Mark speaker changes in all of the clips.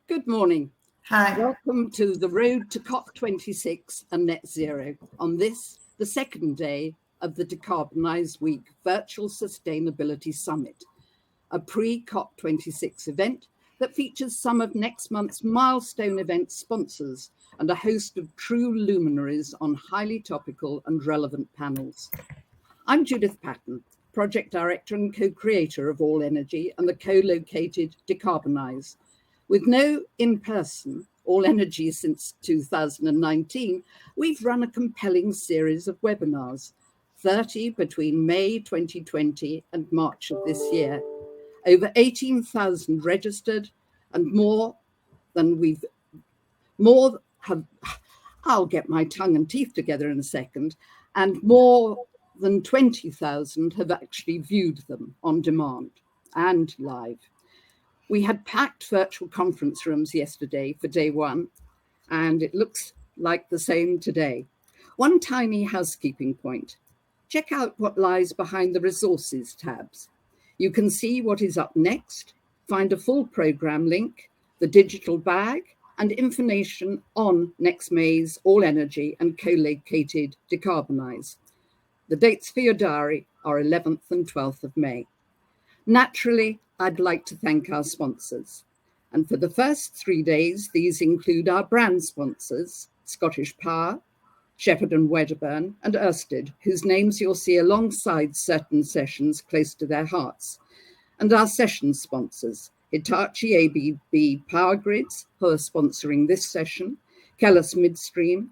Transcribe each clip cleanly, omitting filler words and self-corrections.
Speaker 1: Good morning.
Speaker 2: Hi.
Speaker 1: Welcome to the road to COP26 and net zero on this, the second day of the Dcarbonise Week Virtual Sustainability Summit, a pre-COP26 event that features some of next month's milestone event sponsors and a host of true luminaries on highly topical and relevant panels. I'm Judith Patton, Project Director and co-creator of All Energy and the co-located Dcarbonise. With no in-person All Energy since 2019, we've run a compelling series of webinars, 30 between May 2020 and March of this year. Over 18,000 registered and I'll get my tongue and teeth together in a second, and more than 20,000 have actually viewed them on demand and live. We had packed virtual conference rooms yesterday for day one, and it looks like the same today. One tiny housekeeping point. Check out what lies behind the resources tabs. You can see what is up next, find a full program link, the digital bag, and information on next May's All Energy and co-located Dcarbonise. The dates for your diary are 11th and 12th of May. Naturally, I'd like to thank our sponsors. And for the first 3 days, these include our brand sponsors, Scottish Power, Shepherd and Wedderburn, and Ørsted, whose names you'll see alongside certain sessions close to their hearts. And our session sponsors, Hitachi ABB Power Grids, who are sponsoring this session, Kellis Midstream,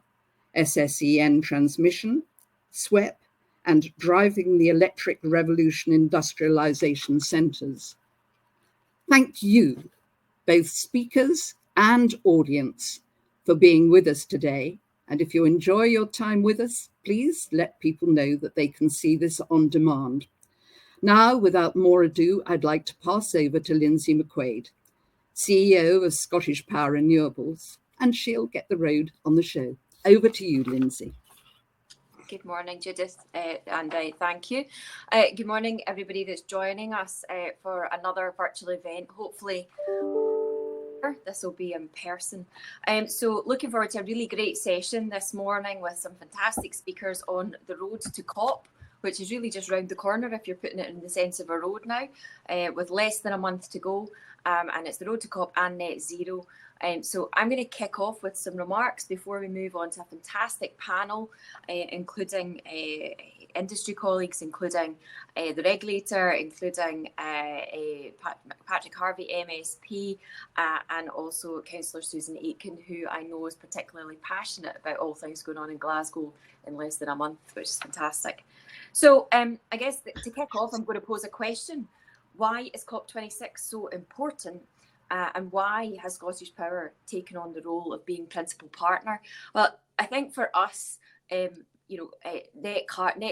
Speaker 1: SSEN Transmission, SWEP, and Driving the Electric Revolution Industrialization Centres. Thank you, both speakers and audience, for being with us today. And if you enjoy your time with us, please let people know that they can see this on demand. Now, without more ado, I'd like to pass over to Lindsay McQuaid, CEO of Scottish Power Renewables, and she'll get the road on the show. Over to you, Lindsay.
Speaker 3: Good morning, Judith, and thank you. Good morning, everybody that's joining us for another virtual event. Hopefully, this will be in person. So looking forward to a really great session this morning with some fantastic speakers on the road to COP, which is really just round the corner if you're putting it in the sense of a road now, with less than a month to go. And it's the road to COP and net zero. So I'm going to kick off with some remarks before we move on to a fantastic panel, including industry colleagues, including the regulator, including Patrick Harvey, MSP, and also Councillor Susan Aitken, who I know is particularly passionate about all things going on in Glasgow in less than a month, which is fantastic. So I guess to kick off, I'm going to pose a question. Why is COP26 so important? And why has Scottish Power taken on the role of being principal partner? Well, I think for us, net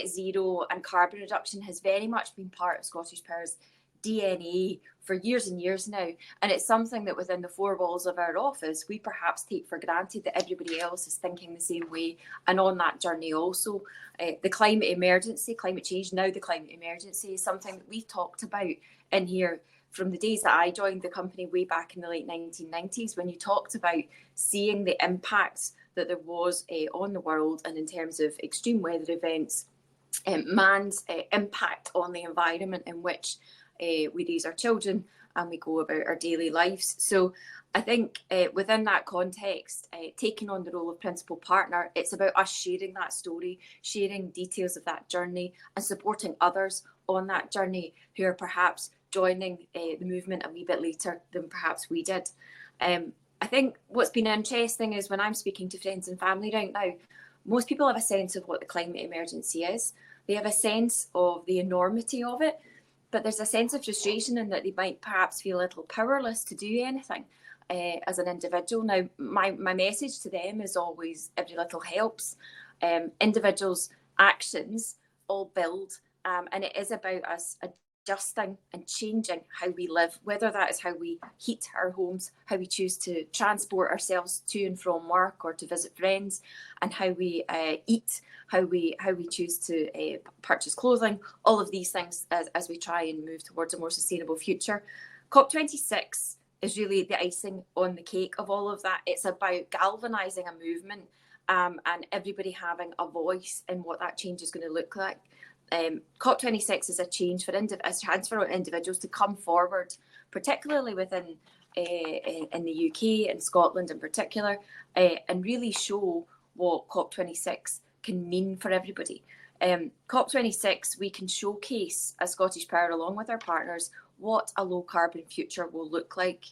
Speaker 3: zero and carbon reduction has very much been part of Scottish Power's DNA for years and years now. And it's something that within the four walls of our office, we perhaps take for granted that everybody else is thinking the same way. And on that journey also, the climate emergency, climate change, now the climate emergency is something that we've talked about in here from the days that I joined the company way back in the late 1990s, when you talked about seeing the impacts that there was on the world and in terms of extreme weather events, man's impact on the environment in which we raise our children and we go about our daily lives. So I think within that context, taking on the role of principal partner, it's about us sharing that story, sharing details of that journey and supporting others on that journey who are perhaps joining the movement a wee bit later than perhaps we did. I think what's been interesting is when I'm speaking to friends and family right now, most people have a sense of what the climate emergency is. They have a sense of the enormity of it, but there's a sense of frustration in that they might perhaps feel a little powerless to do anything as an individual. Now, my message to them is always every little helps. Individuals' actions all build, and it is about us adjusting and changing how we live, whether that is how we heat our homes, how we choose to transport ourselves to and from work or to visit friends, and how we eat, how we choose to purchase clothing, all of these things as we try and move towards a more sustainable future. COP26 is really the icing on the cake of all of that. It's about galvanising a movement and everybody having a voice in what that change is going to look like. COP26 is a change for a chance for individuals to come forward, particularly within in the UK and Scotland in particular, and really show what COP26 can mean for everybody. COP26, we can showcase as Scottish Power, along with our partners, what a low carbon future will look like.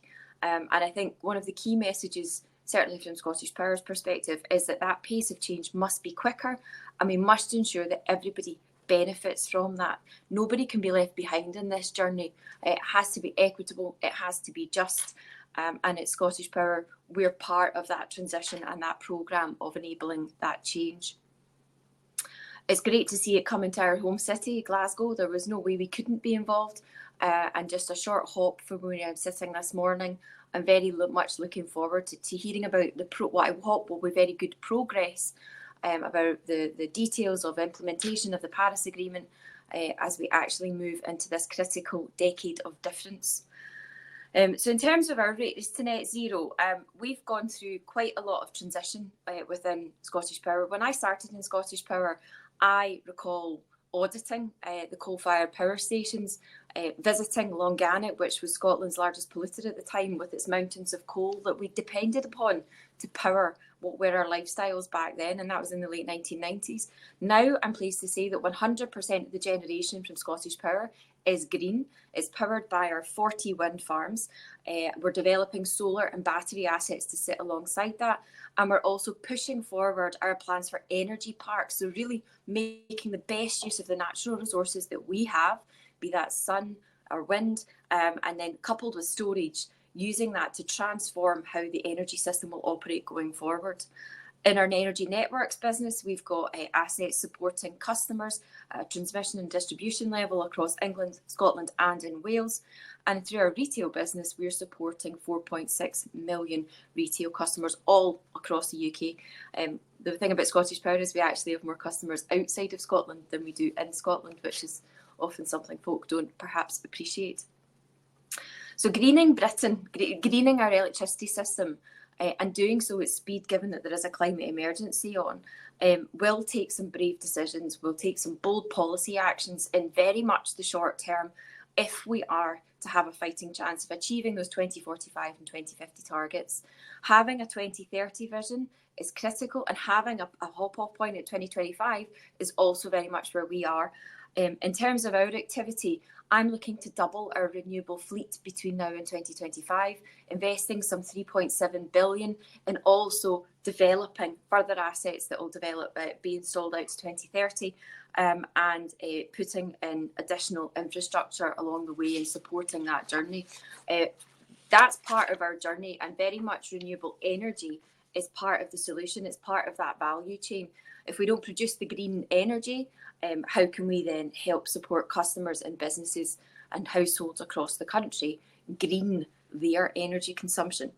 Speaker 3: And I think one of the key messages, certainly from Scottish Power's perspective, is that that pace of change must be quicker, and we must ensure that everybody benefits from that. Nobody can be left behind in this journey. It has to be equitable, it has to be just, and at Scottish Power, we're part of that transition and that programme of enabling that change. It's great to see it come into our home city, Glasgow. There was no way we couldn't be involved, and just a short hop from where I'm sitting this morning. I'm very much looking forward to hearing about what I hope will be very good progress about the details of implementation of the Paris Agreement as we actually move into this critical decade of difference. So in terms of our race to net zero, we've gone through quite a lot of transition within Scottish Power. When I started in Scottish Power, I recall auditing the coal-fired power stations, visiting Longannet, which was Scotland's largest polluter at the time, with its mountains of coal that we depended upon to power what were our lifestyles back then, and that was in the late 1990s. Now I'm pleased to say that 100% of the generation from Scottish Power is green. It's powered by our 40 wind farms. We're developing solar and battery assets to sit alongside that. And we're also pushing forward our plans for energy parks. So really making the best use of the natural resources that we have, be that sun or wind, and then coupled with storage, using that to transform how the energy system will operate going forward. In our energy networks business, we've got assets supporting customers, transmission and distribution level across England, Scotland and in Wales. And through our retail business, we're supporting 4.6 million retail customers all across the UK. The thing about Scottish Power is we actually have more customers outside of Scotland than we do in Scotland, which is often something folk don't perhaps appreciate. So greening Britain, greening our electricity system, and doing so at speed, given that there is a climate emergency on, will take some brave decisions, will take some bold policy actions in very much the short term if we are to have a fighting chance of achieving those 2045 and 2050 targets. Having a 2030 vision is critical, and having a hop-off point at 2025 is also very much where we are. In terms of our activity, I'm looking to double our renewable fleet between now and 2025, investing some 3.7 billion and also developing further assets that will develop, be installed out to 2030, and putting in additional infrastructure along the way and supporting that journey. That's part of our journey, and very much renewable energy is part of the solution. It's part of that value chain. If we don't produce the green energy, how can we then help support customers and businesses and households across the country green their energy consumption?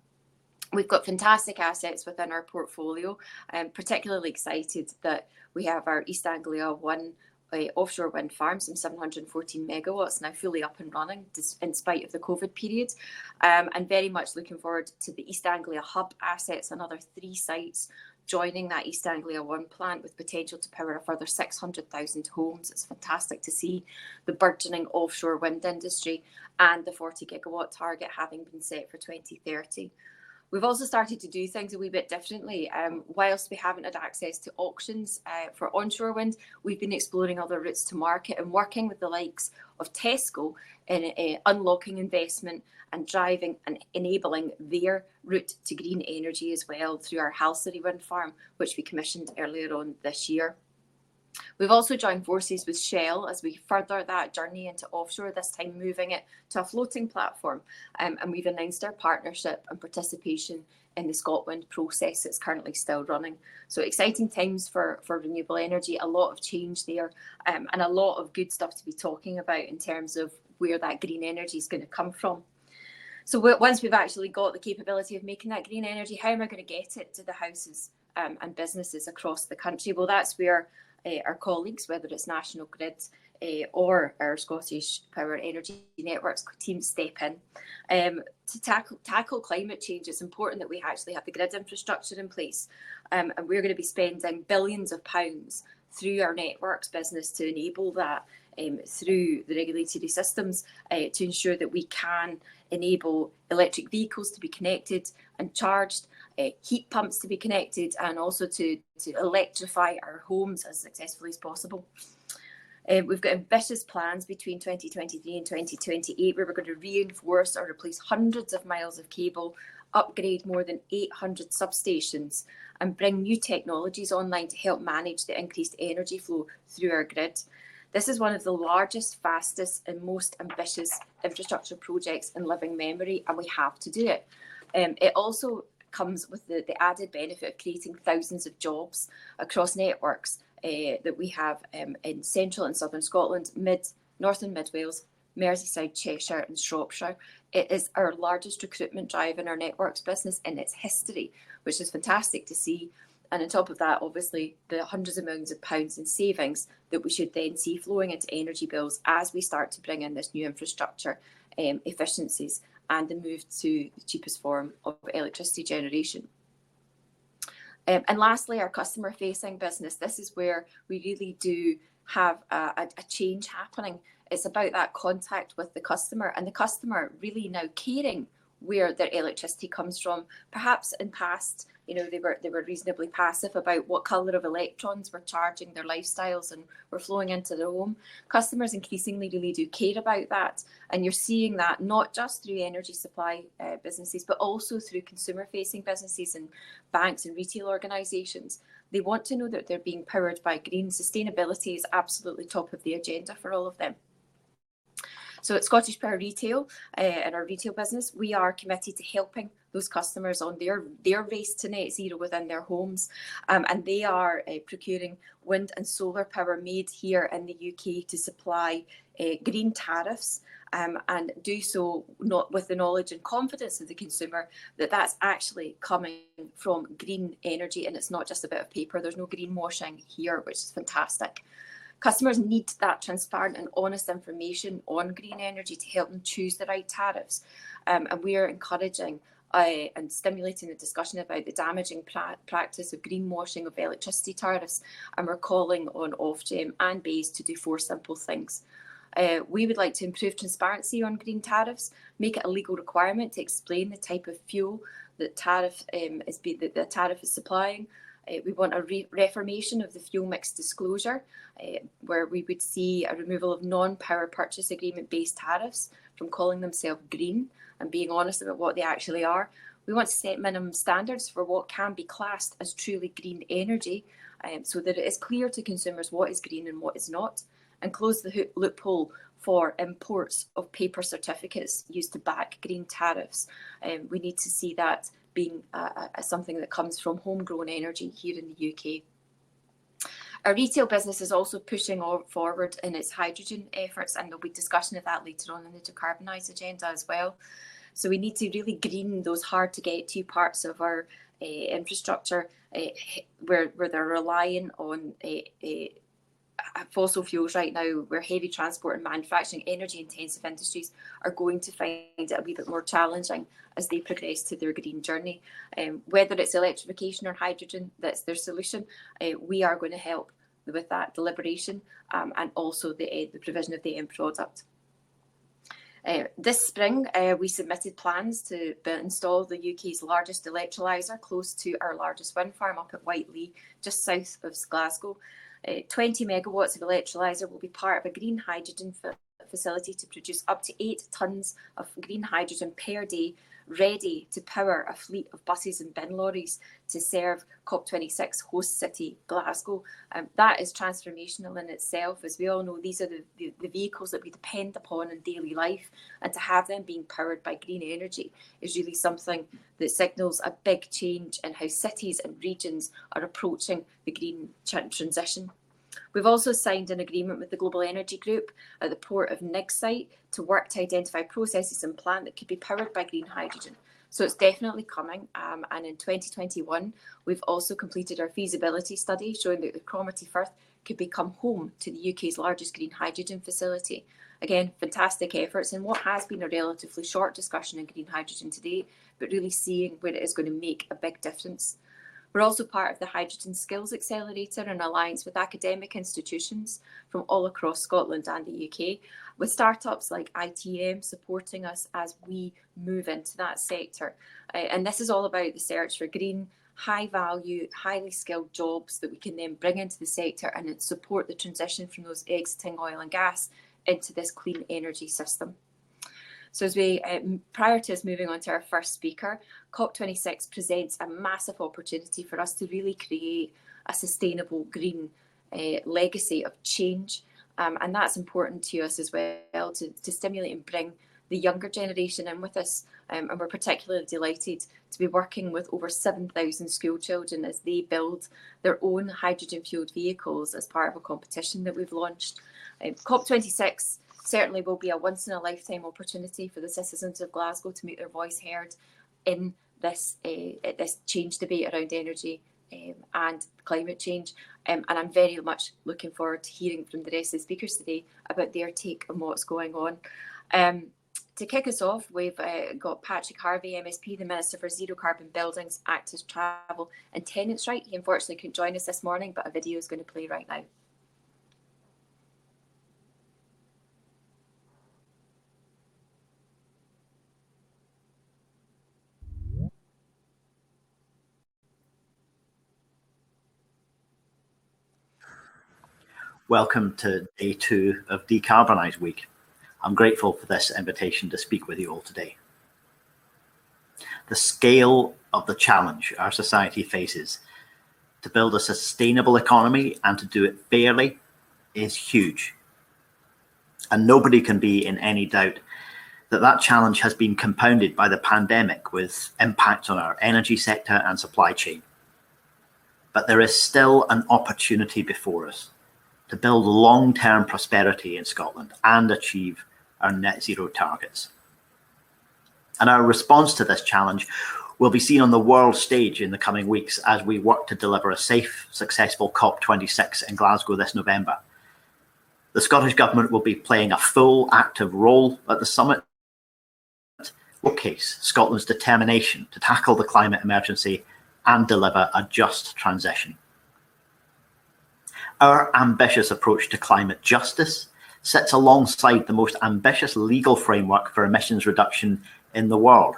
Speaker 3: We've got fantastic assets within our portfolio. I'm particularly excited that we have our East Anglia 1 offshore wind farm, some 714 megawatts now fully up and running in spite of the COVID period, and very much looking forward to the East Anglia hub assets, another 3 sites joining that East Anglia 1 plant with potential to power a further 600,000 homes. It's fantastic to see the burgeoning offshore wind industry and the 40 gigawatt target having been set for 2030. We've also started to do things a wee bit differently. Whilst we haven't had access to auctions for onshore wind, we've been exploring other routes to market and working with the likes of Tesco in unlocking investment and driving and enabling their route to green energy as well through our Halsery wind farm, which we commissioned earlier on this year. We've also joined forces with Shell as we further that journey into offshore, this time moving it to a floating platform. And we've announced our partnership and participation in the ScotWind process that's currently still running. So exciting times for renewable energy, a lot of change there, and a lot of good stuff to be talking about in terms of where that green energy is going to come from. So once we've actually got the capability of making that green energy, how am I going to get it to the houses and businesses across the country? Well, that's where our colleagues, whether it's National Grid, or our Scottish Power Energy Networks teams step in. To tackle climate change, it's important that we actually have the grid infrastructure in place, and we're going to be spending billions of pounds through our networks business to enable that through the regulatory systems to ensure that we can enable electric vehicles to be connected and charged, heat pumps to be connected, and also to electrify our homes as successfully as possible. We've got ambitious plans between 2023 and 2028 where we're going to reinforce or replace hundreds of miles of cable, upgrade more than 800 substations, and bring new technologies online to help manage the increased energy flow through our grid. This is one of the largest, fastest and most ambitious infrastructure projects in living memory, and we have to do it. It also comes with the added benefit of creating thousands of jobs across networks that we have in central and southern Scotland, North and Mid Wales, Merseyside, Cheshire and Shropshire. It is our largest recruitment drive in our networks business in its history, which is fantastic to see. And on top of that, obviously, the hundreds of millions of pounds in savings that we should then see flowing into energy bills as we start to bring in this new infrastructure efficiencies and the move to the cheapest form of electricity generation. And lastly, our customer-facing business. This is where we really do have a change happening. It's about that contact with the customer, and the customer really now caring where their electricity comes from. Perhaps in past, they were reasonably passive about what colour of electrons were charging their lifestyles and were flowing into their home. Customers increasingly really do care about that, and you're seeing that not just through energy supply businesses, but also through consumer-facing businesses and banks and retail organisations. They want to know that they're being powered by green. Sustainability is absolutely top of the agenda for all of them. So at Scottish Power Retail, in our retail business, we are committed to helping those customers on their race to net zero within their homes. And they are procuring wind and solar power made here in the UK to supply green tariffs, and do so not with the knowledge and confidence of the consumer that that's actually coming from green energy, and it's not just a bit of paper. There's no greenwashing here, which is fantastic. Customers need that transparent and honest information on green energy to help them choose the right tariffs. And we are encouraging and stimulating the discussion about the damaging practice of greenwashing of electricity tariffs. And we're calling on Ofgem and BEIS to do 4 simple things. We would like to improve transparency on green tariffs, make it a legal requirement to explain the type of fuel that the tariff is supplying. We want a reformation of the fuel mix disclosure, where we would see a removal of non-power purchase agreement based tariffs from calling themselves green and being honest about what they actually are. We want to set minimum standards for what can be classed as truly green energy, so that it is clear to consumers what is green and what is not, and close the loophole for imports of paper certificates used to back green tariffs. We need to see that being something that comes from homegrown energy here in the UK. Our retail business is also pushing forward in its hydrogen efforts, and there'll be discussion of that later on in the Dcarbonise agenda as well. So we need to really green those hard to get to parts of our infrastructure where they're relying on fossil fuels right now, where heavy transport and manufacturing energy intensive industries are going to find it a wee bit more challenging as they progress to their green journey. Whether it's electrification or hydrogen, that's their solution. We are going to help with that deliberation and also the provision of the end product. This spring, we submitted plans to install the UK's largest electrolyser close to our largest wind farm up at Whiteley, just south of Glasgow. 20 megawatts of electrolyser will be part of a green hydrogen facility to produce up to 8 tonnes of green hydrogen per day, ready to power a fleet of buses and bin lorries to serve COP26 host city Glasgow. That is transformational in itself. As we all know, these are the vehicles that we depend upon in daily life, and to have them being powered by green energy is really something that signals a big change in how cities and regions are approaching the green transition. We've also signed an agreement with the Global Energy Group at the port of Nigg site to work to identify processes and plant that could be powered by green hydrogen. So it's definitely coming. And in 2021, we've also completed our feasibility study showing that the Cromarty Firth could become home to the UK's largest green hydrogen facility. Again, fantastic efforts in what has been a relatively short discussion in green hydrogen today, but really seeing where it is going to make a big difference. We're also part of the Hydrogen Skills Accelerator in alliance with academic institutions from all across Scotland and the UK, with startups like ITM supporting us as we move into that sector. And this is all about the search for green, high value, highly skilled jobs that we can then bring into the sector and support the transition from those exiting oil and gas into this clean energy system. So as we, prior to us moving on to our first speaker, COP26 presents a massive opportunity for us to really create a sustainable green legacy of change. And that's important to us as well, to stimulate and bring the younger generation in with us. And we're particularly delighted to be working with over 7,000 school children as they build their own hydrogen-fueled vehicles as part of a competition that we've launched. COP26 certainly will be a once-in-a-lifetime opportunity for the citizens of Glasgow to make their voice heard in this change debate around energy and climate change. And I'm very much looking forward to hearing from the rest of the speakers today about their take on what's going on. To kick us off, we've got Patrick Harvey, MSP, the Minister for Zero Carbon Buildings, Active Travel and Tenants' Right. He unfortunately couldn't join us this morning, but a video is going to play right now.
Speaker 2: Welcome to day 2 of Decarbonise Week. I'm grateful for this invitation to speak with you all today. The scale of the challenge our society faces to build a sustainable economy and to do it fairly is huge. And nobody can be in any doubt that that challenge has been compounded by the pandemic with impacts on our energy sector and supply chain. But there is still an opportunity before us to build long-term prosperity in Scotland and achieve our net zero targets. And our response to this challenge will be seen on the world stage in the coming weeks as we work to deliver a safe, successful COP26 in Glasgow this November. The Scottish Government will be playing a full active role at the summit, showcase Scotland's determination to tackle the climate emergency and deliver a just transition. Our ambitious approach to climate justice sits alongside the most ambitious legal framework for emissions reduction in the world.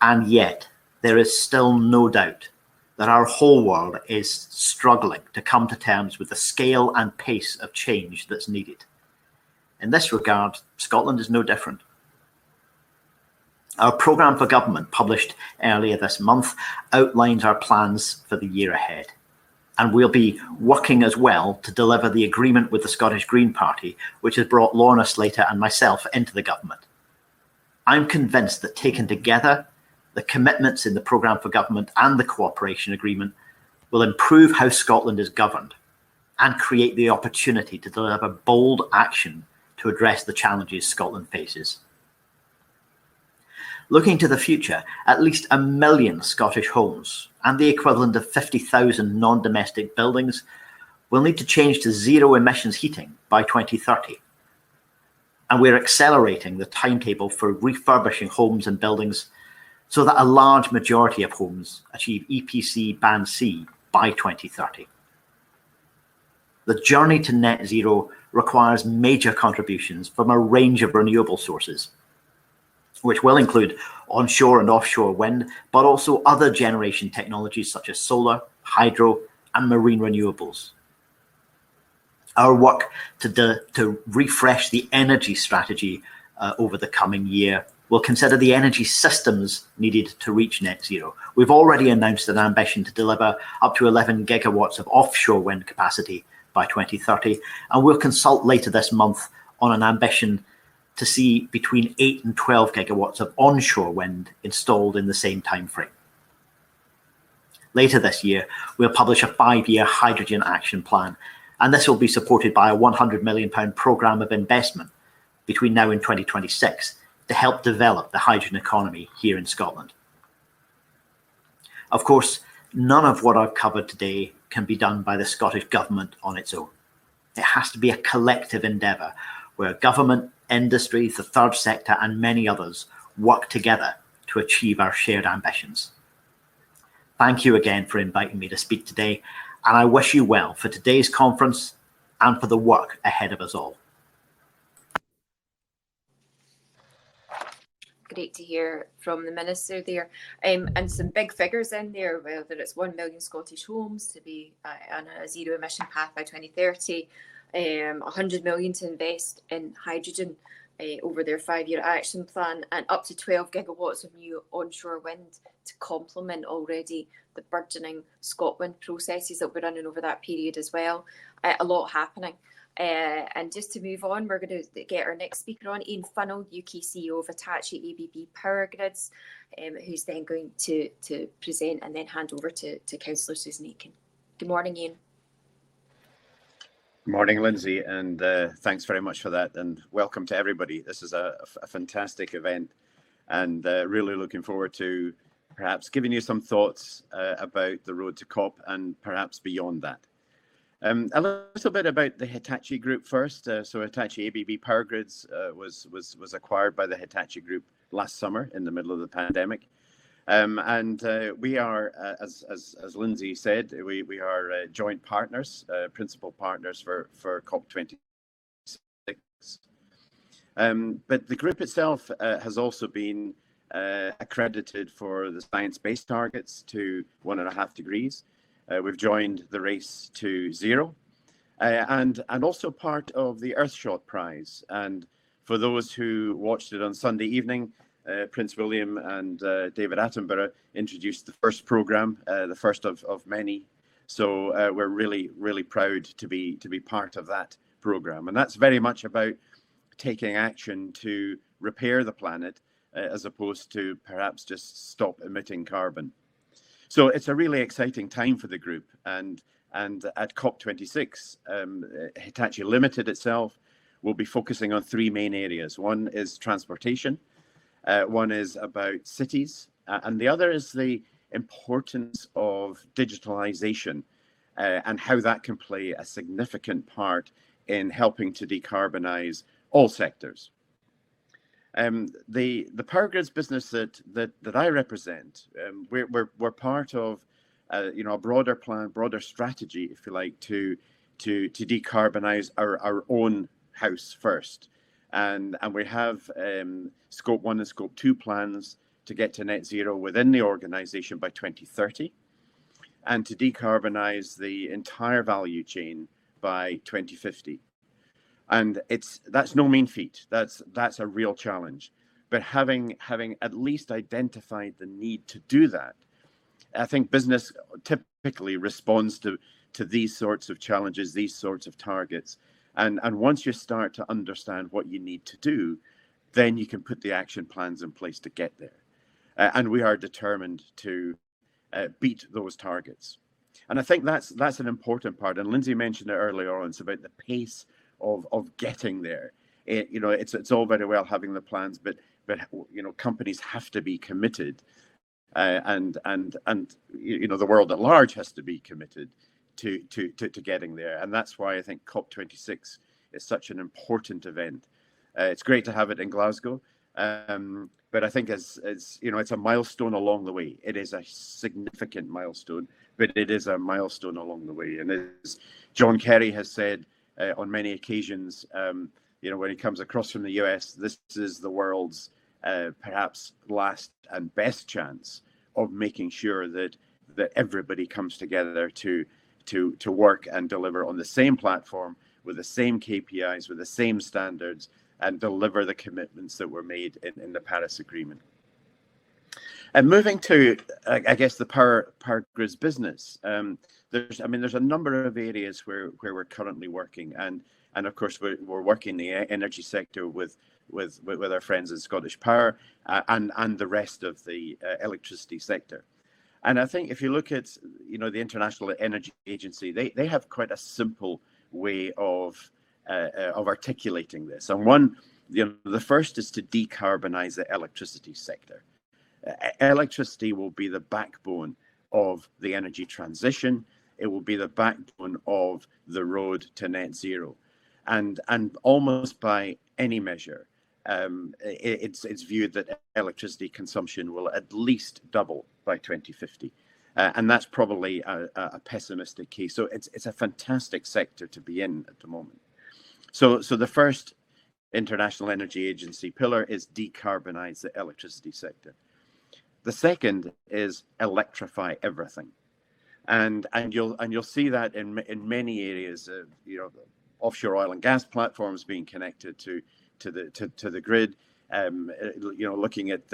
Speaker 2: And yet, there is still no doubt that our whole world is struggling to come to terms with the scale and pace of change that's needed. In this regard, Scotland is no different. Our programme for government, published earlier this month, outlines our plans for the year ahead. And we'll be working as well to deliver the agreement with the Scottish Green Party, which has brought Lorna Slater and myself into the government. I'm convinced that taken together, the commitments in the programme for government and the cooperation agreement will improve how Scotland is governed and create the opportunity to deliver bold action to address the challenges Scotland faces. Looking to the future, at least 1 million Scottish homes and the equivalent of 50,000 non-domestic buildings will need to change to zero emissions heating by 2030. And we're accelerating the timetable for refurbishing homes and buildings so that a large majority of homes achieve EPC Band C by 2030. The journey to net zero requires major contributions from a range of renewable sources, which will include onshore and offshore wind, but also other generation technologies such as solar, hydro, and marine renewables. Our work to refresh the energy strategy over the coming year will consider the energy systems needed to reach net zero. We've already announced an ambition to deliver up to 11 gigawatts of offshore wind capacity by 2030, and we'll consult later this month on an ambition to see between 8 and 12 gigawatts of onshore wind installed in the same time frame. Later this year, we'll publish a 5-year hydrogen action plan, and this will be supported by a £100 million programme of investment between now and 2026 to help develop the hydrogen economy here in Scotland. Of course, none of what I've covered today can be done by the Scottish Government on its own. It has to be a collective endeavour where government, industry, the third sector and many others work together to achieve our shared ambitions. Thank you again for inviting me to speak today, and I wish you well for today's conference and for the work ahead of us all.
Speaker 3: Great to hear from the Minister there, and some big figures in there, whether it's 1 million Scottish homes to be on a zero emission path by 2030, 100 million to invest in hydrogen over their 5-year action plan, and up to 12 gigawatts of new onshore wind to complement already the burgeoning ScotWind processes that we're running over that period as well. A lot happening. And just to move on, we're going to get our next speaker on, Ian Funnell, UK CEO of Hitachi ABB Power Grids, who's then going to present and then hand over to Councillor Susan Aitken. Good morning, Ian.
Speaker 4: Good morning, Lindsay, and thanks very much for that, and welcome to everybody. This is a fantastic event, and really looking forward to perhaps giving you some thoughts about the road to COP and perhaps beyond that. A little bit about the Hitachi Group first. So Hitachi ABB Power Grids was acquired by the Hitachi Group last summer in the middle of the pandemic. And we are, as Lindsay said, we are joint partners, principal partners for COP26. But the group itself has also been accredited for the science-based targets to 1.5 degrees. We've joined the race to zero, and also part of the Earthshot Prize. And for those who watched it on Sunday evening, Prince William and David Attenborough introduced the first program, the first of many. So we're really proud to be part of that program, and that's very much about taking action to repair the planet as opposed to perhaps just stop emitting carbon. So it's a really exciting time for the group, and at COP26, Hitachi Limited itself will be focusing on 3 main areas. One is transportation, one is about cities, and the other is the importance of digitalization and how that can play a significant part in helping to decarbonize all sectors. The Power Grids business that I represent, we're part of a broader plan, broader strategy, if you like, to decarbonize our own house first, and we have Scope 1 and Scope 2 plans to get to net zero within the organization by 2030, and to decarbonize the entire value chain by 2050. And that's no mean feat. That's a real challenge. But having at least identified the need to do that, I think business typically responds to these sorts of challenges, these sorts of targets. And once you start to understand what you need to do, then you can put the action plans in place to get there. And we are determined to beat those targets. And I think that's an important part. And Lindsay mentioned it earlier on. It's about the pace of getting there. It's all very well having the plans, but companies have to be committed, and the world at large has to be committed to getting there. And that's why I think COP26 is such an important event. It's great to have it in Glasgow, but I think it's a milestone along the way. It is a significant milestone, but it is a milestone along the way. And as John Kerry has said on many occasions, when he comes across from the US, this is the world's perhaps last and best chance of making sure that everybody comes together to work and deliver on the same platform with the same KPIs, with the same standards, and deliver the commitments that were made in the Paris Agreement. And moving to, I guess, the Power Grids business, there's a number of areas where we're currently working, and of course we're working in the energy sector with our friends in Scottish Power and the rest of the electricity sector. And I think if you look at the International Energy Agency, they have quite a simple way of articulating this. And one, the first is to decarbonize the electricity sector. Electricity will be the backbone of the energy transition. It will be the backbone of the road to net zero. And almost by any measure, it's viewed that electricity consumption will at least double by 2050. And that's probably a pessimistic case. So it's a fantastic sector to be in at the moment. So the first International Energy Agency pillar is decarbonize the electricity sector. The second is electrify everything, and you'll see that in many areas. Offshore oil and gas platforms being connected to the grid. Looking at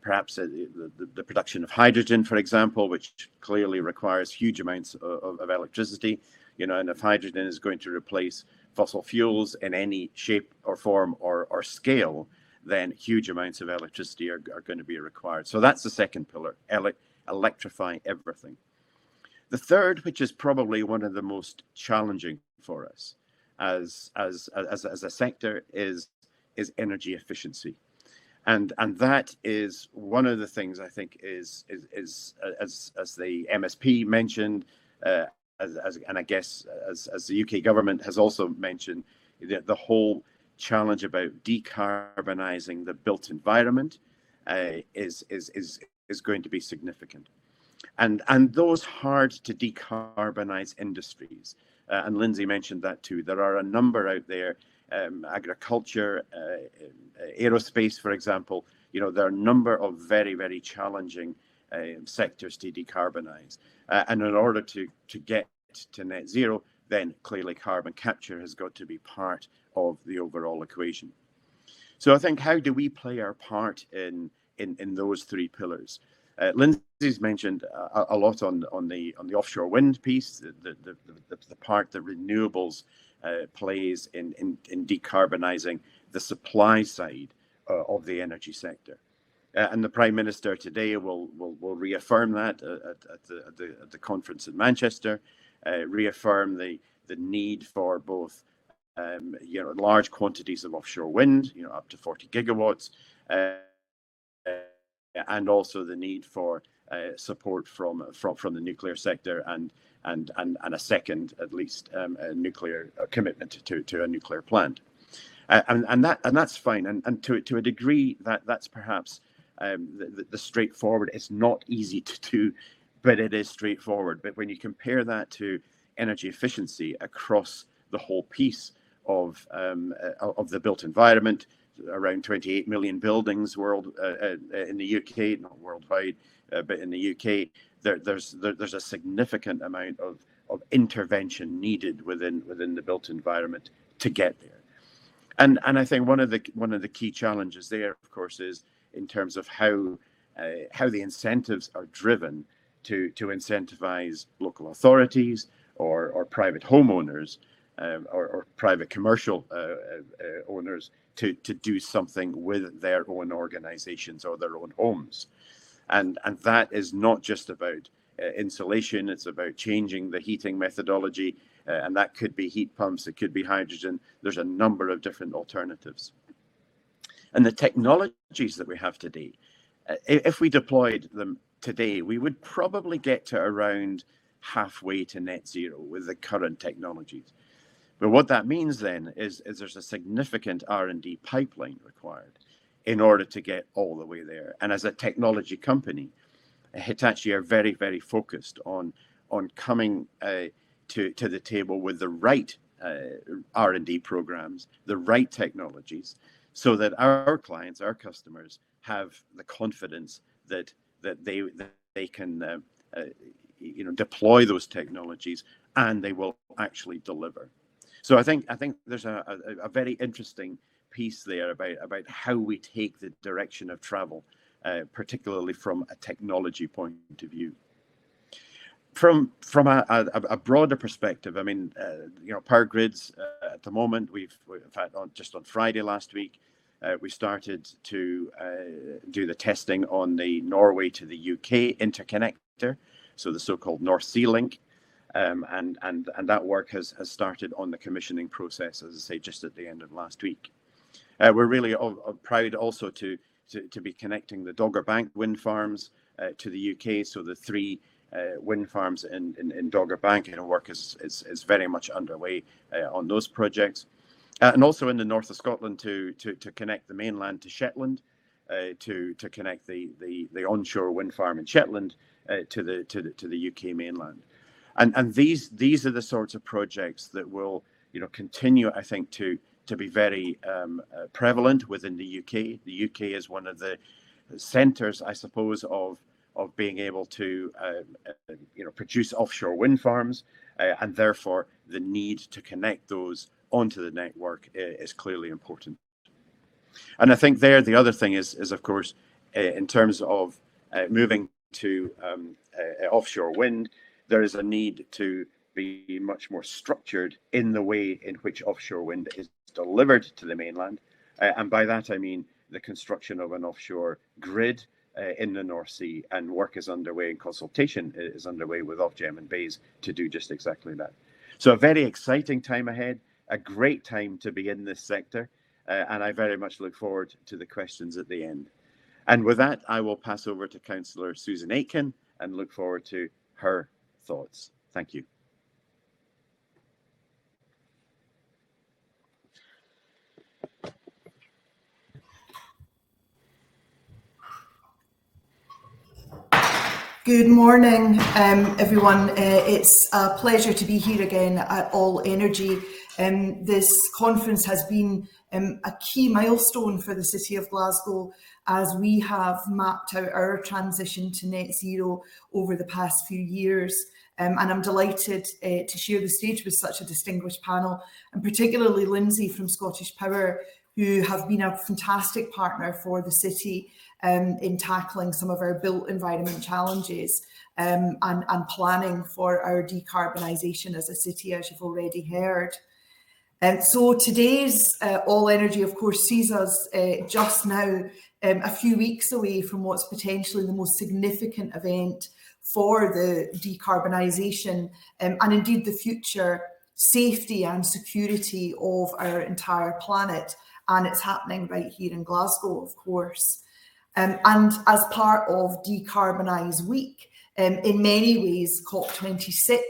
Speaker 4: perhaps the production of hydrogen, for example, which clearly requires huge amounts of electricity. And if hydrogen is going to replace fossil fuels in any shape or form or scale, then huge amounts of electricity are going to be required. So that's the second pillar, electrify everything. The third, which is probably one of the most challenging for us as a sector, is energy efficiency. And that is one of the things I think is as the MSP mentioned, and I guess as the UK government has also mentioned, the whole challenge about decarbonising the built environment is going to be significant. And those hard to decarbonise industries, and Lindsay mentioned that too. There are a number out there, agriculture, aerospace, for example. There are a number of very, very challenging sectors to decarbonise. And in order to get to net zero, then clearly carbon capture has got to be part of the overall equation. So I think, how do we play our part in those three pillars? Lindsay's mentioned a lot on the offshore wind piece, the part that renewables plays in decarbonising the supply side of the energy sector. And the Prime Minister today will reaffirm that at the conference in Manchester, reaffirm the need for both large quantities of offshore wind, up to 40 gigawatts, and also the need for support from the nuclear sector and a second, at least, nuclear commitment to a nuclear plant, and that's fine, and to a degree that's perhaps the straightforward. It's not easy to do, but it is straightforward. But when you compare that to energy efficiency across the whole piece of the built environment, around 28 million buildings in the UK, not worldwide, but in the UK, there's a significant amount of intervention needed within the built environment to get there. And I think one of the key challenges there, of course, is in terms of how the incentives are driven to incentivize local authorities or private homeowners or private commercial owners to do something with their own organizations or their own homes. And that is not just about insulation, it's about changing the heating methodology, and that could be heat pumps, it could be hydrogen. There's a number of different alternatives. And the technologies that we have today, if we deployed them today, we would probably get to around halfway to net zero with the current technologies. But what that means then is there's a significant R&D pipeline required in order to get all the way there. And as a technology company, Hitachi are very, very focused on coming to the table with the right R&D programs, the right technologies, so that our clients, our customers, have the confidence that they can deploy those technologies and they will actually deliver. So I think there's a very interesting piece there about how we take the direction of travel, particularly from a technology point of view. From a broader perspective, I mean, power grids at the moment, we've had just on Friday last week, we started to do the testing on the Norway to the UK interconnector, so the so-called North Sea Link. And that work has started on the commissioning process, as I say, just at the end of last week. We're really proud also to be connecting the Dogger Bank wind farms to the UK, so the three wind farms in Dogger Bank, and work is very much underway on those projects. And also in the north of Scotland to connect the mainland to Shetland, to connect the onshore wind farm in Shetland to the UK mainland. And these are the sorts of projects that will continue, I think, to be very prevalent within the UK. The UK is one of the centres, I suppose, of being able to produce offshore wind farms, and therefore the need to connect those onto the network is clearly important. And I think the other thing is of course, in terms of moving to offshore wind, there is a need to be much more structured in the way in which offshore wind is delivered to the mainland. And by that I mean the construction of an offshore grid in the North Sea, and work is underway and consultation is underway with Ofgem and BEIS to do just exactly that. So a very exciting time ahead, a great time to be in this sector, and I very much look forward to the questions at the end. And with that, I will pass over to Councillor Susan Aitken and look forward to her thoughts. Thank you.
Speaker 5: Good morning, everyone. It's a pleasure to be here again at All Energy. This conference has been a key milestone for the City of Glasgow as we have mapped out our transition to net zero over the past few years. And I'm delighted to share the stage with such a distinguished panel, and particularly Lindsay from Scottish Power, who have been a fantastic partner for the city in tackling some of our built environment challenges and planning for our decarbonisation as a city, as you've already heard. So today's All Energy, of course, sees us just now a few weeks away from what's potentially the most significant event for the decarbonisation and indeed the future safety and security of our entire planet. And it's happening right here in Glasgow, of course. And as part of Dcarbonise Week, in many ways, COP26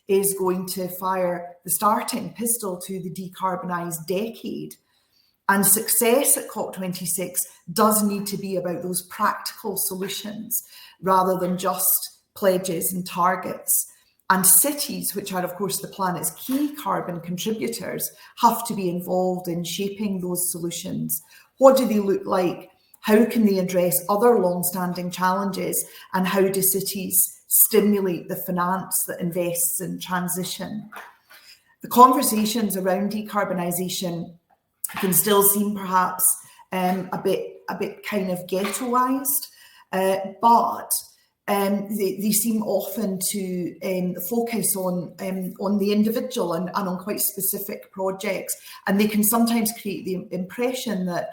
Speaker 5: is going to fire the starting pistol to the Decarbonise decade. And success at COP26 does need to be about those practical solutions rather than just pledges and targets. And cities, which are of course the planet's key carbon contributors, have to be involved in shaping those solutions. What do they look like? How can they address other long-standing challenges? And how do cities stimulate the finance that invests in transition? The conversations around decarbonisation can still seem perhaps a bit kind of ghettoised, but they seem often to focus on the individual and on quite specific projects, and they can sometimes create the impression that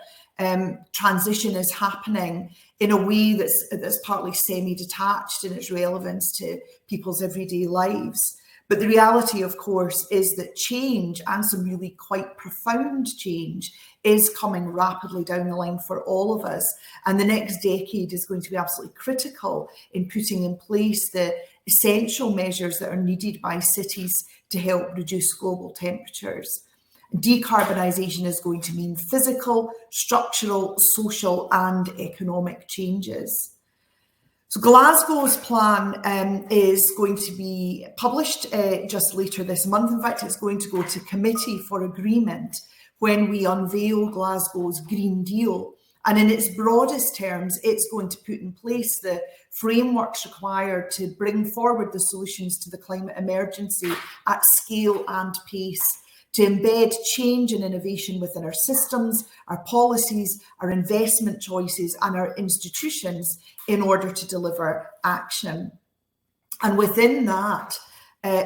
Speaker 5: transition is happening in a way that's partly semi-detached in its relevance to people's everyday lives. But the reality, of course, is that change, and some really quite profound change, is coming rapidly down the line for all of us. And the next decade is going to be absolutely critical in putting in place the essential measures that are needed by cities to help reduce global temperatures. Decarbonisation is going to mean physical, structural, social and economic changes. So Glasgow's plan is going to be published just later this month. In fact, it's going to go to committee for agreement when we unveil Glasgow's Green Deal. And in its broadest terms, it's going to put in place the frameworks required to bring forward the solutions to the climate emergency at scale and pace, to embed change and innovation within our systems, our policies, our investment choices and our institutions in order to deliver action. And within that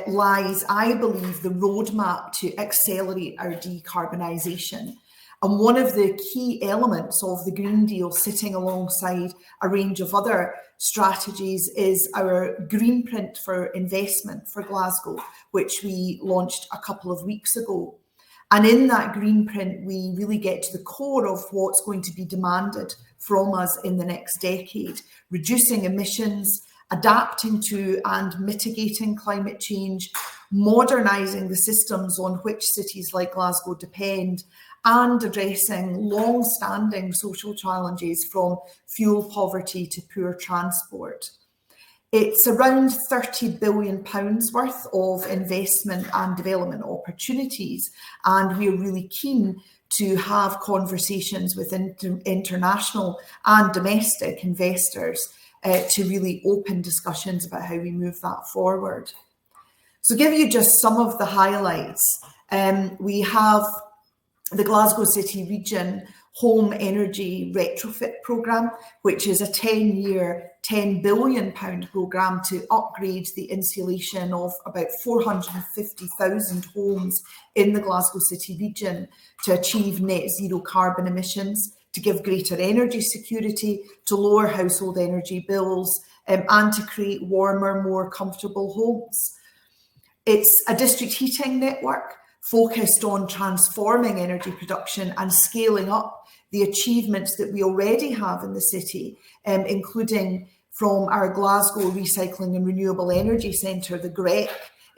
Speaker 5: lies, I believe, the roadmap to accelerate our decarbonisation. And one of the key elements of the Green Deal, sitting alongside a range of other strategies, is our green print for investment for Glasgow, which we launched a couple of weeks ago. And in that green print, we really get to the core of what's going to be demanded from us in the next decade, reducing emissions adapting to and mitigating climate change, modernising the systems on which cities like Glasgow depend, and addressing long-standing social challenges from fuel poverty to poor transport. It's around £30 billion worth of investment and development opportunities, and we're really keen to have conversations with international and domestic investors to really open discussions about how we move that forward. So give you just some of the highlights. We have the Glasgow City Region Home Energy Retrofit Programme, which is a 10-year, £10 billion programme to upgrade the insulation of about 450,000 homes in the Glasgow City Region to achieve net zero carbon emissions, to give greater energy security, to lower household energy bills, and to create warmer, more comfortable homes. It's a district heating network focused on transforming energy production and scaling up the achievements that we already have in the city, including from our Glasgow Recycling and Renewable Energy Centre, the grail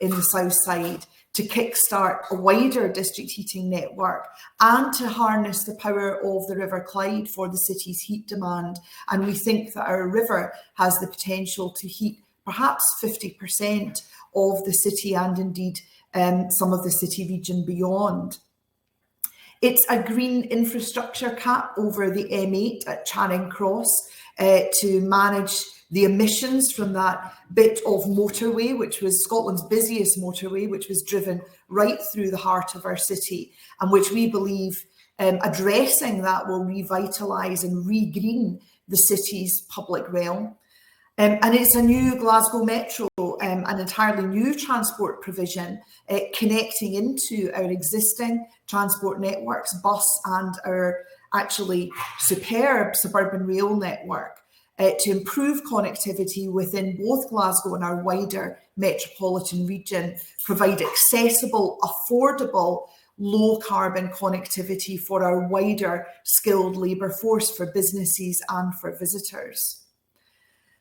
Speaker 5: in the south side, to kickstart a wider district heating network and to harness the power of the River Clyde for the city's heat demand. And we think that our river has the potential to heat perhaps 50% of the city and indeed some of the city region beyond. It's a green infrastructure cap over the M8 at Charing Cross to manage the emissions from that bit of motorway, which was Scotland's busiest motorway, which was driven right through the heart of our city, and which we believe addressing that will revitalise and re-green the city's public realm. And it's a new Glasgow Metro, an entirely new transport provision connecting into our existing transport networks, bus and our actually superb suburban rail network to improve connectivity within both Glasgow and our wider metropolitan region, provide accessible, affordable, low carbon connectivity for our wider skilled labour force, for businesses and for visitors.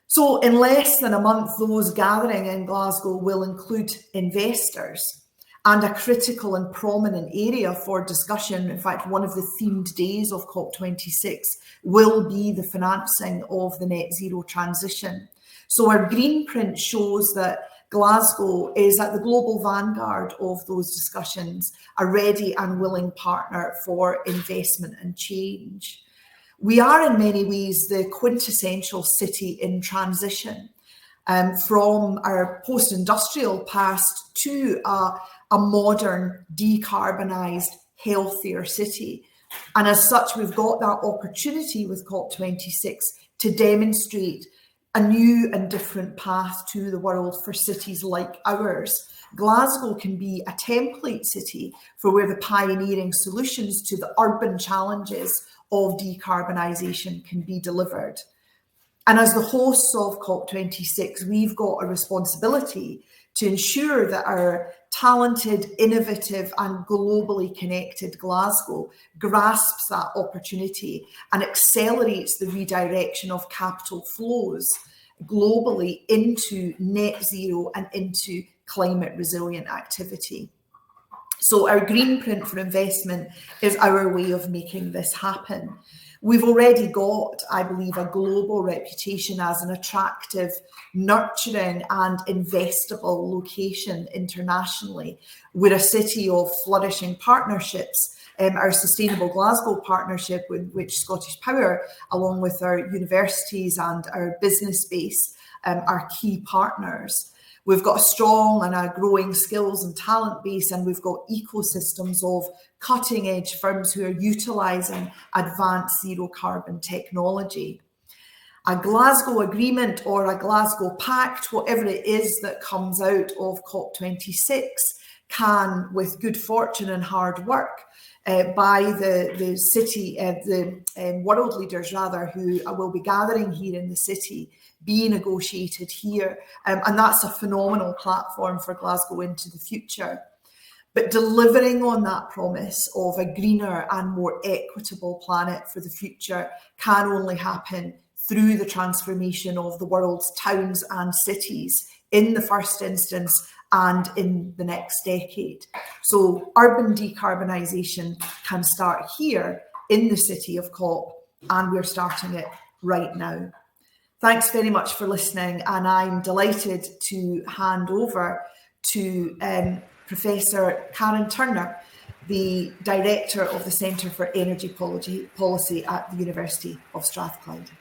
Speaker 5: So in less than a month, those gathering in Glasgow will include investors, and a critical and prominent area for discussion, in fact, one of the themed days of COP26 will be the financing of the net zero transition. So our green print shows that Glasgow is at the global vanguard of those discussions, a ready and willing partner for investment and change. We are in many ways the quintessential city in transition, from our post-industrial past to a modern, decarbonised, healthier city. And as such, we've got that opportunity with COP26 to demonstrate a new and different path to the world for cities like ours. Glasgow can be a template city for where the pioneering solutions to the urban challenges of decarbonisation can be delivered. And as the hosts of COP26, we've got a responsibility to ensure that our talented, innovative and globally connected Glasgow grasps that opportunity and accelerates the redirection of capital flows globally into net zero and into climate resilient activity. So our green print for investment is our way of making this happen. We've already got, I believe, a global reputation as an attractive, nurturing and investable location internationally. We're a city of flourishing partnerships. Our Sustainable Glasgow partnership, with which Scottish Power, along with our universities and our business base, are key partners. We've got a strong and a growing skills and talent base, and we've got ecosystems of cutting edge firms who are utilising advanced zero carbon technology. A Glasgow Agreement or a Glasgow Pact, whatever it is that comes out of COP26, can, with good fortune and hard work, by the city, the world leaders rather, who will be gathering here in the city, be negotiated here. And that's a phenomenal platform for Glasgow into the future. But delivering on that promise of a greener and more equitable planet for the future can only happen through the transformation of the world's towns and cities in the first instance and in the next decade. So urban decarbonisation can start here in the city of COP, and we're starting it right now. Thanks very much for listening, and I'm delighted to hand over to Professor Karen Turner, the Director of the Centre for Energy Policy at the University of Strathclyde.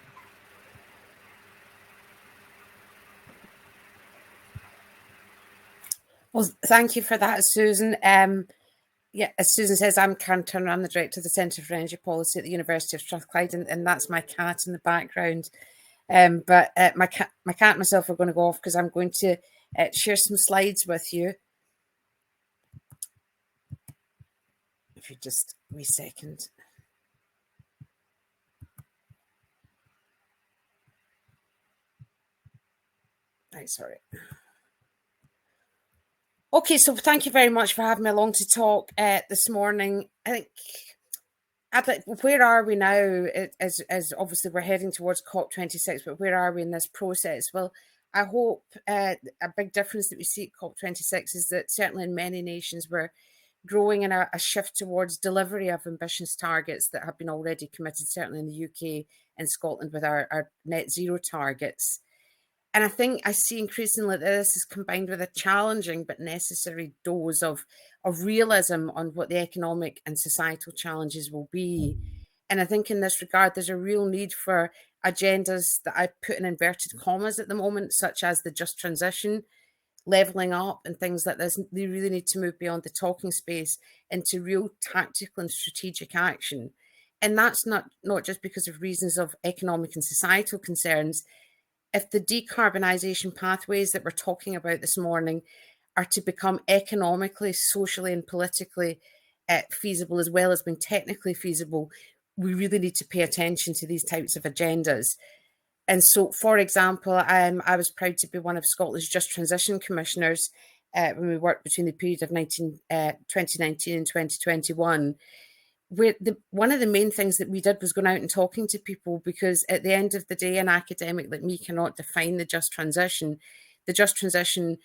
Speaker 6: Well, thank you for that, Susan. Yeah, as Susan says, I'm Karen Turner. I'm the Director of the Centre for Energy Policy at the University of Strathclyde, and that's my cat in the background. But my cat and myself are going to go off because I'm going to share some slides with you. If you just a wee second. Right, sorry. Okay, so thank you very much for having me along to talk this morning. I think, where are we now? As obviously we're heading towards COP26, but where are we in this process? Well, I hope a big difference that we see at COP26 is that certainly in many nations we're growing in a shift towards delivery of ambitious targets that have been already committed, certainly in the UK and Scotland with our net zero targets. And I think I see increasingly that this is combined with a challenging but necessary dose of realism on what the economic and societal challenges will be. And I think in this regard, there's a real need for agendas that I put in inverted commas at the moment, such as the just transition, levelling up and things like this. They really need to move beyond the talking space into real tactical and strategic action. And that's not just because of reasons of economic and societal concerns. If the decarbonisation pathways that we're talking about this morning are to become economically, socially and politically feasible, as well as being technically feasible, we really need to pay attention to these types of agendas. And so, for example, I was proud to be one of Scotland's Just Transition Commissioners when we worked between the period of 2019 and 2021. Where one of the main things that we did was going out and talking to people, because at the end of the day, an academic like me cannot define the just transition. The just transition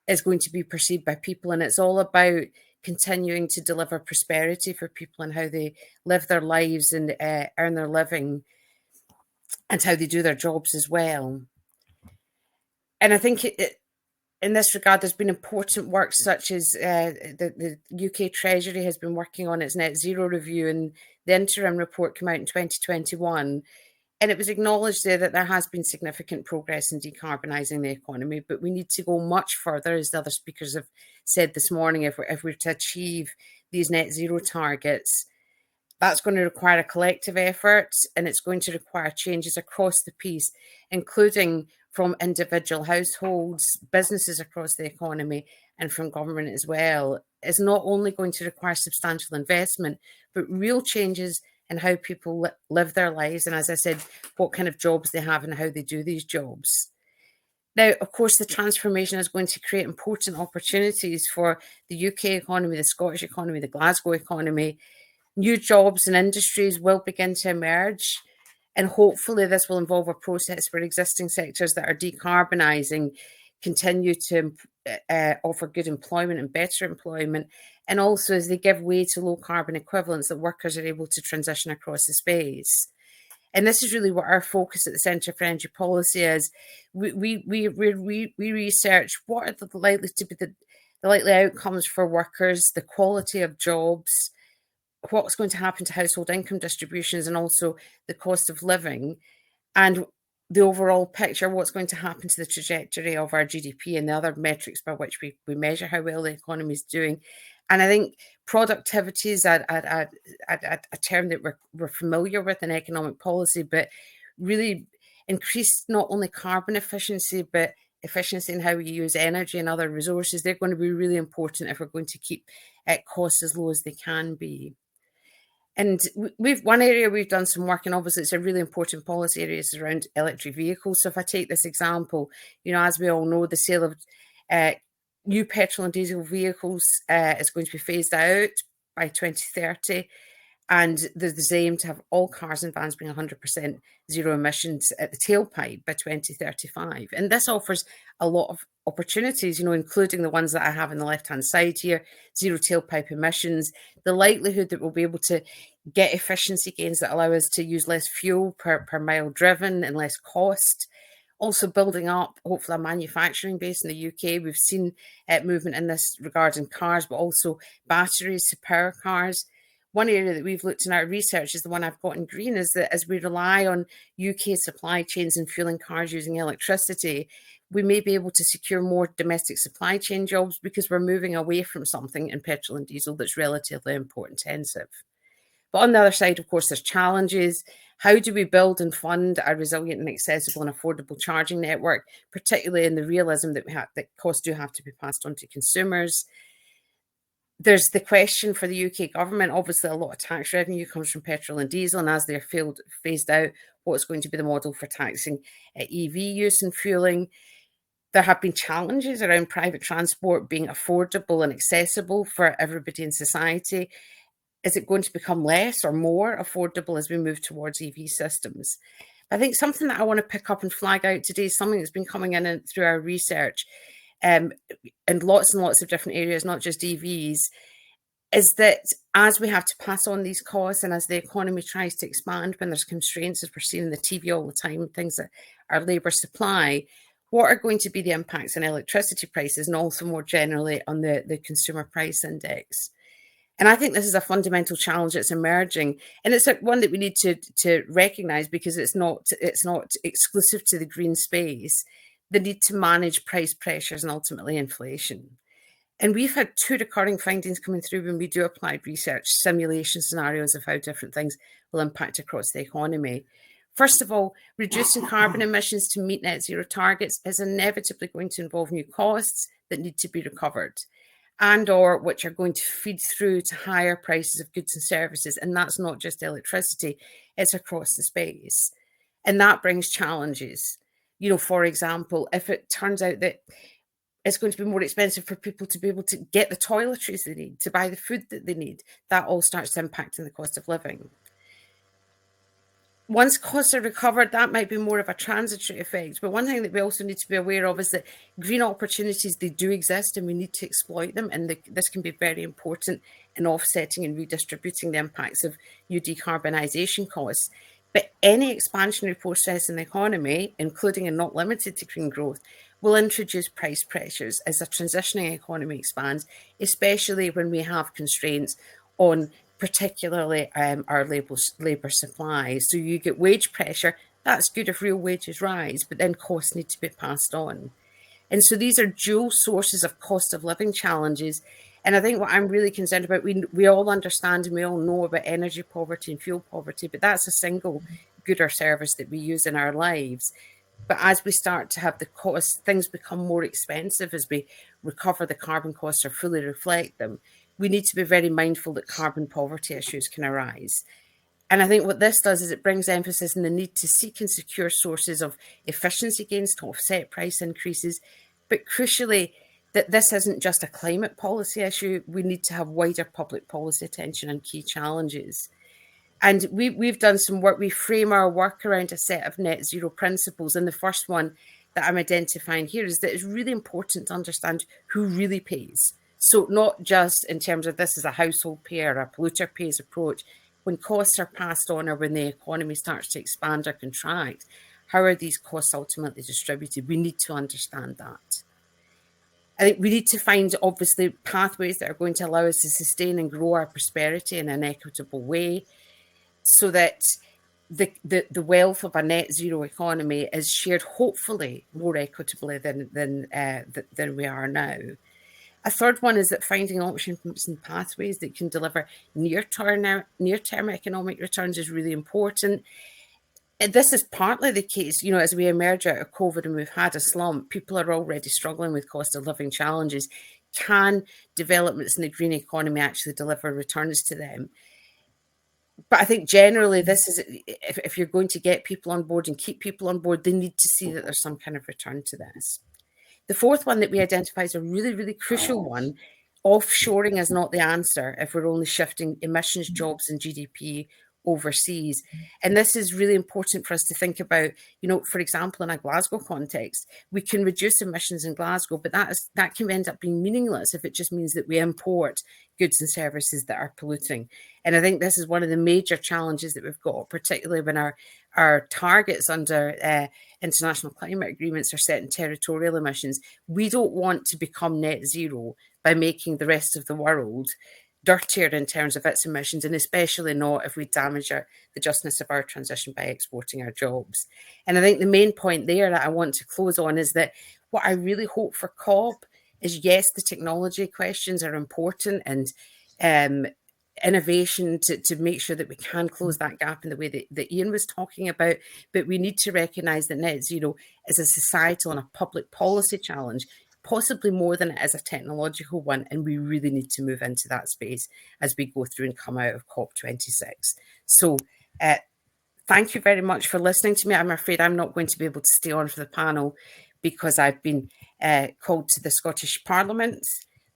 Speaker 6: is going to be perceived by people, and it's all about continuing to deliver prosperity for people and how they live their lives and earn their living and how they do their jobs as well. And I think in this regard, there's been important work such as the UK Treasury has been working on its net zero review, and the interim report came out in 2021. And it was acknowledged there that there has been significant progress in decarbonising the economy, but we need to go much further, as the other speakers have said this morning, if we're to achieve these net zero targets. That's going to require a collective effort, and it's going to require changes across the piece, including from individual households, businesses across the economy, and from government as well. It's not only going to require substantial investment, but real changes in how people live their lives, and as I said, what kind of jobs they have and how they do these jobs. Now, of course, the transformation is going to create important opportunities for the UK economy, the Scottish economy, the Glasgow economy. New jobs and industries will begin to emerge, and hopefully this will involve a process where existing sectors that are decarbonising continue to offer good employment and better employment, and also as they give way to low carbon equivalents, that workers are able to transition across the space. And this is really what our focus at the Centre for Energy Policy is. We research what are the likely to be the likely outcomes for workers, the quality of jobs, what's going to happen to household income distributions, and also the cost of living, and the overall picture, what's going to happen to the trajectory of our GDP and the other metrics by which we measure how well the economy is doing. And I think productivity is a term that we're familiar with in economic policy, but really increased not only carbon efficiency, but efficiency in how we use energy and other resources. They're going to be really important if we're going to keep costs as low as they can be. And one area we've done some work, and obviously it's a really important policy area, is around electric vehicles. So if I take this example, as we all know, the sale of new petrol and diesel vehicles is going to be phased out by 2030. And there's the aim to have all cars and vans being 100% zero emissions at the tailpipe by 2035. And this offers a lot of opportunities, including the ones that I have on the left-hand side here, zero tailpipe emissions, the likelihood that we'll be able to get efficiency gains that allow us to use less fuel per mile driven and less cost. Also building up, hopefully, a manufacturing base in the UK. We've seen movement in this regard in cars, but also batteries to power cars. One area that we've looked in our research is the one I've got in green, is that as we rely on UK supply chains and fueling cars using electricity, we may be able to secure more domestic supply chain jobs because we're moving away from something in petrol and diesel that's relatively import intensive. But on the other side, of course, there's challenges. How do we build and fund a resilient and accessible and affordable charging network, particularly in the realism that that costs do have to be passed on to consumers? There's the question for the UK government. Obviously, a lot of tax revenue comes from petrol and diesel, and as they're phased out, what's going to be the model for taxing EV use and fueling? There have been challenges around private transport being affordable and accessible for everybody in society. Is it going to become less or more affordable as we move towards EV systems? I think something that I want to pick up and flag out today is something that's been coming in through our research, in lots and lots of different areas, not just EVs, is that as we have to pass on these costs and as the economy tries to expand, when there's constraints, as we're seeing in the TV all the time, things that are labour supply, what are going to be the impacts on electricity prices and also more generally on the consumer price index? And I think this is a fundamental challenge that's emerging, and it's one that we need to recognise because it's not exclusive to the green space. The need to manage price pressures and ultimately inflation. And we've had two recurring findings coming through when we do applied research, simulation scenarios of how different things will impact across the economy. First of all, reducing carbon emissions to meet net zero targets is inevitably going to involve new costs that need to be recovered, and or which are going to feed through to higher prices of goods and services. And that's not just electricity, it's across the space. And that brings challenges. For example, if it turns out that it's going to be more expensive for people to be able to get the toiletries they need, to buy the food that they need, that all starts to impact on the cost of living. Once costs are recovered, that might be more of a transitory effect. But one thing that we also need to be aware of is that green opportunities, they do exist and we need to exploit them. And this can be very important in offsetting and redistributing the impacts of new decarbonisation costs. But any expansionary process in the economy, including and not limited to green growth, will introduce price pressures as a transitioning economy expands, especially when we have constraints on particularly our labour supply. So you get wage pressure. That's good if real wages rise, but then costs need to be passed on. And so these are dual sources of cost of living challenges. And I think what I'm really concerned about, we all understand and we all know about energy poverty and fuel poverty, but that's a single good or service that we use in our lives. But as we start to have the costs, things become more expensive as we recover the carbon costs or fully reflect them. We need to be very mindful that carbon poverty issues can arise. And I think what this does is it brings emphasis on the need to seek and secure sources of efficiency gains to offset price increases. But crucially, that this isn't just a climate policy issue. We need to have wider public policy attention on key challenges. And we've done some work. We frame our work around a set of net zero principles. And the first one that I'm identifying here is that it's really important to understand who really pays. So not just in terms of this is a household pay or a polluter pays approach. When costs are passed on or when the economy starts to expand or contract, how are these costs ultimately distributed? We need to understand that. I think we need to find, obviously, pathways that are going to allow us to sustain and grow our prosperity in an equitable way so that the wealth of a net zero economy is shared, hopefully, more equitably than we are now. A third one is that finding options and pathways that can deliver near-term economic returns is really important. And this is partly the case, as we emerge out of COVID and we've had a slump, people are already struggling with cost of living challenges. Can developments in the green economy actually deliver returns to them? But I think generally this is, if you're going to get people on board and keep people on board, they need to see that there's some kind of return to this. The fourth one that we identify is a really, really crucial one. offshoring is not the answer if we're only shifting emissions, jobs and GDP overseas. And this is really important for us to think about. For example, in a Glasgow context, we can reduce emissions in Glasgow, but that can end up being meaningless if it just means that we import goods and services that are polluting. And I think this is one of the major challenges that we've got, particularly when our targets under international climate agreements are set in territorial emissions. We don't want to become net zero by making the rest of the world dirtier in terms of its emissions, and especially not if we damage the justness of our transition by exporting our jobs. And I think the main point there that I want to close on is that what I really hope for COP is, yes, the technology questions are important, and innovation to make sure that we can close that gap in the way that Ian was talking about, but we need to recognise that net zero is a societal and a public policy challenge, possibly more than it is a technological one, and we really need to move into that space as we go through and come out of COP26. So thank you very much for listening to me. I'm afraid I'm not going to be able to stay on for the panel because I've been called to the Scottish Parliament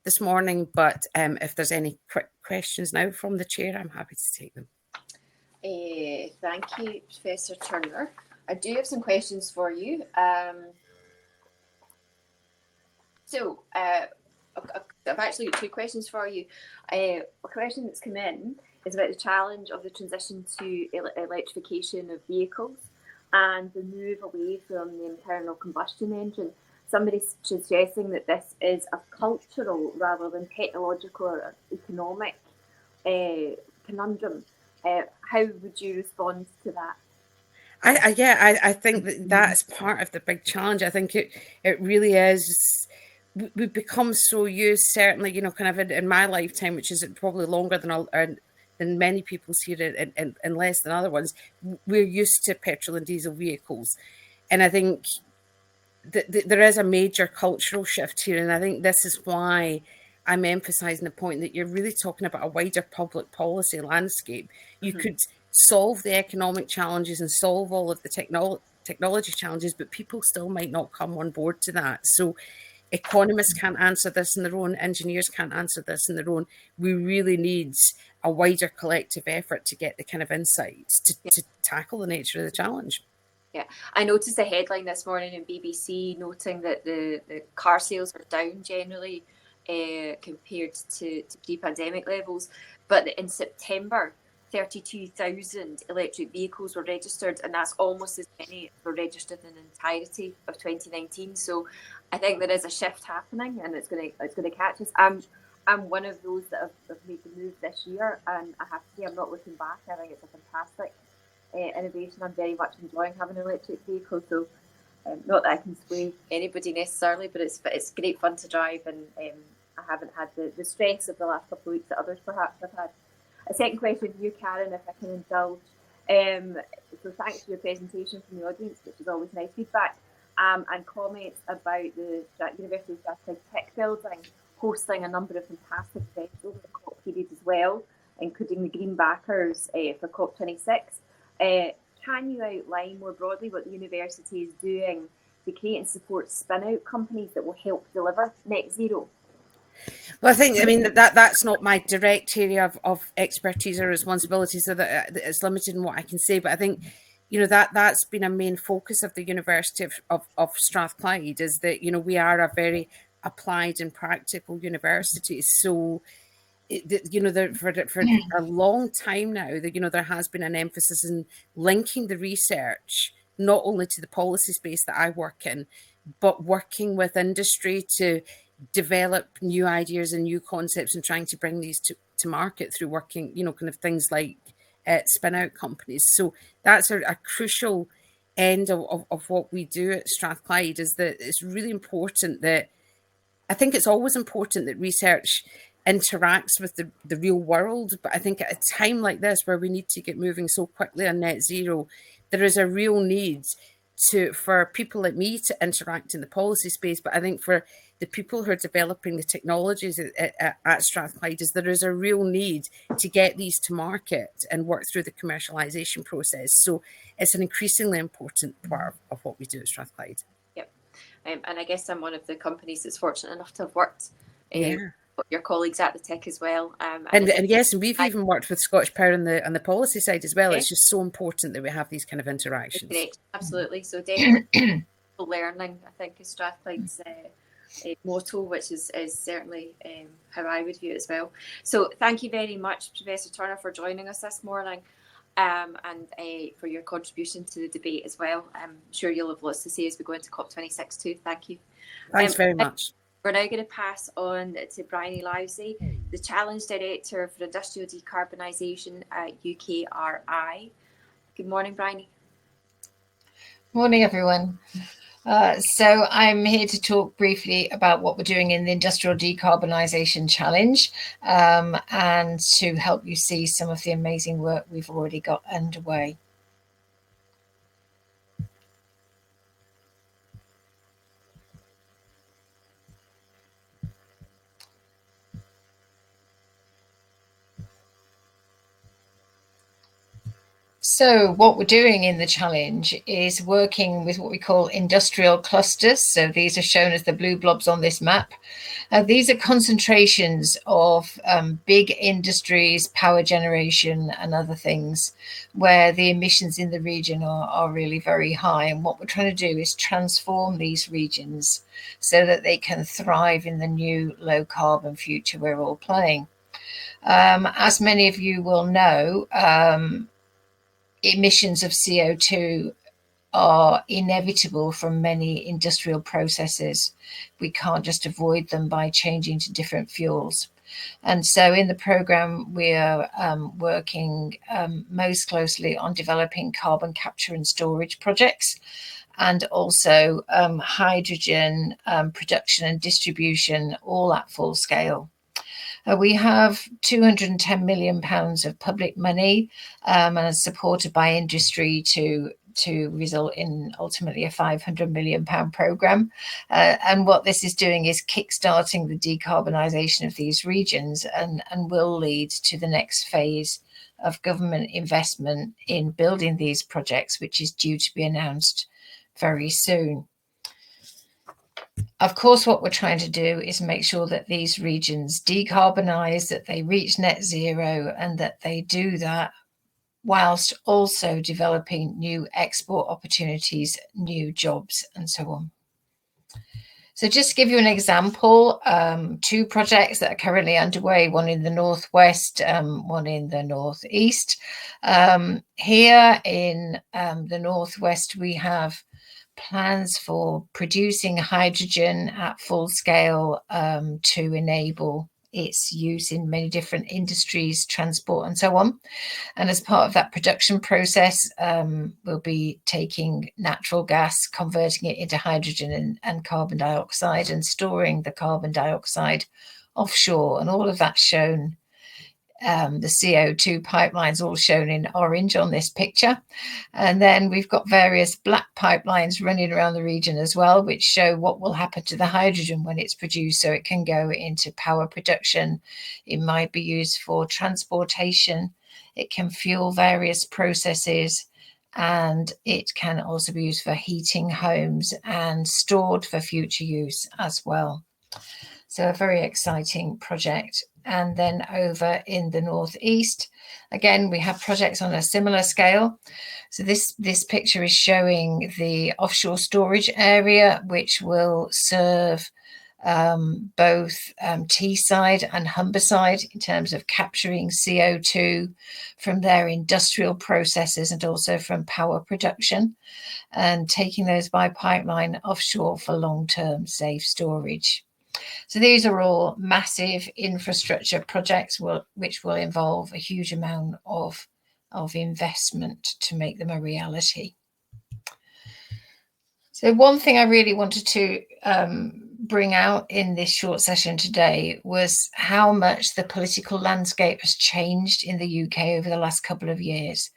Speaker 6: this morning, but if there's any quick questions now from the chair, I'm happy to take them.
Speaker 3: Thank you, Professor Turner. I do have some questions for you. So I've actually got two questions for you. A question that's come in is about the challenge of the transition to electrification of vehicles and the move away from the internal combustion engine. Somebody's suggesting that this is a cultural rather than technological or economic conundrum. How would you respond to that?
Speaker 6: I think that's part of the big challenge. I think it really is. We've become so used, certainly, kind of in my lifetime, which is probably longer than many people's here and less than other ones. We're used to petrol and diesel vehicles. And I think there is a major cultural shift here. And I think this is why I'm emphasising the point that you're really talking about a wider public policy landscape. You could solve the economic challenges and solve all of the technology challenges, but people still might not come on board to that. So economists can't answer this on their own. Engineers can't answer this on their own. We really need a wider collective effort to get the kind of insights to tackle the nature of the challenge.
Speaker 3: Yeah, I noticed a headline this morning in BBC noting that the car sales are down generally compared to pre-pandemic levels. But in September, 32,000 electric vehicles were registered, and that's almost as many as were registered in the entirety of 2019. So I think there is a shift happening, and it's going to catch us. I'm one of those that have made the move this year, and I have to say I'm not looking back. I think it's a fantastic innovation. I'm very much enjoying having an electric vehicle. So not that I can sway anybody necessarily, but it's great fun to drive, and I haven't had the stress of the last couple of weeks that others perhaps have had. A second question for you, Karen, if I can indulge. So thanks for your presentation from the audience, which is always nice feedback, and comments about the University of Strathclyde Tech Building hosting a number of fantastic events over the COP period as well, including the Green Backers for COP26. Can you outline more broadly what the university is doing to create and support spin-out companies that will help deliver net zero?
Speaker 6: Well, I mean, that's not my direct area of expertise or responsibility, so that it's limited in what I can say. But I think, that's been a main focus of the University of Strathclyde, is that, we are a very applied and practical university. So, for a long time now, there has been an emphasis in linking the research not only to the policy space that I work in, but working with industry to develop new ideas and new concepts and trying to bring these to market through working, kind of things like spin-out companies. So that's a crucial end of what we do at Strathclyde, is that it's really important that, I think it's always important that research interacts with the real world. But I think at a time like this, where we need to get moving so quickly on net zero, there is a real need for people like me to interact in the policy space. But I think for the people who are developing the technologies at Strathclyde, there is a real need to get these to market and work through the commercialisation process. So it's an increasingly important part of what we do at Strathclyde.
Speaker 3: Yep. And I guess I'm one of the companies that's fortunate enough to have worked your colleagues at the TIC as well.
Speaker 6: And yes, and we've even worked with Scottish Power on the policy side as well. Okay. It's just so important that we have these kind of interactions.
Speaker 3: Great, absolutely. So definitely learning, I think, is Strathclyde's motto, which is certainly how I would view it as well. So thank you very much, Professor Turner, for joining us this morning, and for your contribution to the debate as well. I'm sure you'll have lots to say as we go into COP26 too. Thank you.
Speaker 6: Thanks very much.
Speaker 3: We're now going to pass on to Bryony Lousy, the Challenge Director for Industrial Decarbonisation at UKRI. Good morning, Bryony.
Speaker 7: Morning, everyone. So I'm here to talk briefly about what we're doing in the Industrial Decarbonisation Challenge, and to help you see some of the amazing work we've already got underway. So what we're doing in the challenge is working with what we call industrial clusters. So these are shown as the blue blobs on this map. These are concentrations of big industries, power generation and other things where the emissions in the region are really very high. And what we're trying to do is transform these regions so that they can thrive in the new low carbon future we're all playing. As many of you will know, emissions of CO2 are inevitable from many industrial processes. We can't just avoid them by changing to different fuels. And so in the programme, we're working most closely on developing carbon capture and storage projects, and also hydrogen production and distribution, all at full scale. We have £210 million of public money, and is supported by industry to result in ultimately a £500 million programme. And what this is doing is kickstarting the decarbonisation of these regions, and will lead to the next phase of government investment in building these projects, which is due to be announced very soon. Of course, what we're trying to do is make sure that these regions decarbonise, that they reach net zero, and that they do that whilst also developing new export opportunities, new jobs, and so on. So just to give you an example, 2 projects that are currently underway, one in the northwest, one in the northeast. Here in the northwest, we have plans for producing hydrogen at full scale to enable its use in many different industries, transport and so on. And as part of that production process, we'll be taking natural gas, converting it into hydrogen and carbon dioxide, and storing the carbon dioxide offshore. And all of that's shown, the CO2 pipelines all shown in orange on this picture. And then we've got various black pipelines running around the region as well, which show what will happen to the hydrogen when it's produced. So it can go into power production. It might be used for transportation. It can fuel various processes. And it can also be used for heating homes and stored for future use as well. So a very exciting project. And then over in the northeast, again, we have projects on a similar scale. So this picture is showing the offshore storage area, which will serve both Teesside and Humberside in terms of capturing CO2 from their industrial processes and also from power production, and taking those by pipeline offshore for long-term safe storage. So these are all massive infrastructure projects which will involve a huge amount of investment to make them a reality. So one thing I really wanted to bring out in this short session today was how much the political landscape has changed in the UK over the last couple of years.